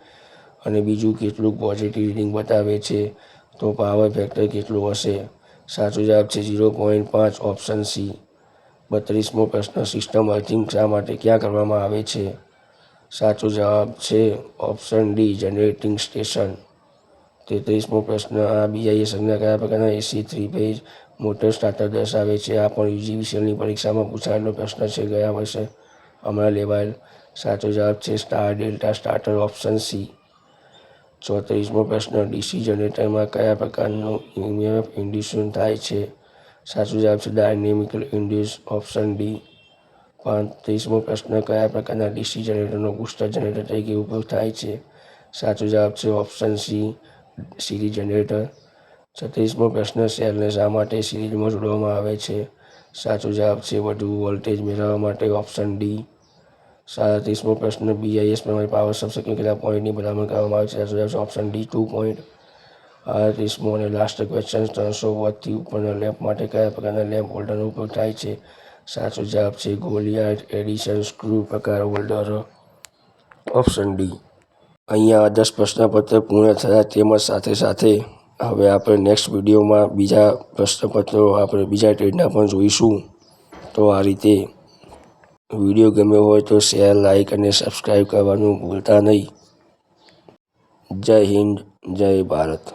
અને બીજું કેટલુંક પોઝિટિવ રીડિંગ બતાવે છે તો પાવર ફેક્ટર કેટલું હશે? સાચો જવાબ છે 0.5. Option C. 32મો પ્રશ્ન. સિસ્ટમ અર્થિંગ શા માટે ક્યાં કરવામાં આવે છે? સાચો જવાબ છે ઓપ્શન ડી. Generating station. 33મો પ્રશ્ન. આ BIS સંજ્ઞા કયા પ્રકારના AC three phase motor starter દર્શાવે છે? આ પણ UGVCLની પરીક્ષામાં પૂછાયેલો પ્રશ્ન છે ગયા વર્ષે હમણાં લેવાયેલ. સાચો જવાબ છે star delta starter. Option C. 34મો પ્રશ્ન. DC જનરેટરમાં કયા પ્રકારનું EMF ઇન્ડ્યુસન થાય છે? સાચો જવાબ છે ડાયનેમિકલ ઇન્ડ્યુસ. Option D. 35મો પ્રશ્ન. કયા પ્રકારના DC જનરેટરનો બૂસ્ટર જનરેટર તરીકે ઉપયોગ થાય છે? સાચો જવાબ છે ઓપ્શન સી. Series generator. 36મો પ્રશ્ન. સેલને શા માટે સિરીઝમાં જોડવામાં આવે છે? સાચો જવાબ છે વધુ વોલ્ટેજ મેળવવા માટે. Option D. 37મો પ્રશ્ન. BIS પ્રમાણે પાવર સબસર્કિટમાં કેટલા પોઇન્ટની ભલામણ કરવામાં આવે છે? સાચો જવાબ છે ઓપ્શન ડી. 2 પોઇન્ટ. 38મો અને લાસ્ટ ક્વેશ્ચન. 300 વોટથી ઉપરના લેમ્પ માટે કયા પ્રકારના લેમ્પ હોલ્ડરનો ઉપયોગ થાય છે? સાચો જવાબ છે ગોલિયાર્ડ એડિશન સ્ક્રૂ પ્રકાર હોલ્ડર. Option D. અહીંયા 10 પ્રશ્નપત્ર પૂર્ણ થયા. તેમજ સાથે સાથે હવે આપણે નેક્સ્ટ વિડીયોમાં બીજા પ્રશ્નપત્રો આપણે બીજા ટ્રેડના પણ જોઈશું. તો આ રીતે વિડીયો ગમ્યો હોય તો શેર, લાઇક અને સબસ્ક્રાઈબ કરવાનું ભૂલતા નહીં. જય હિન્દ, જય ભારત.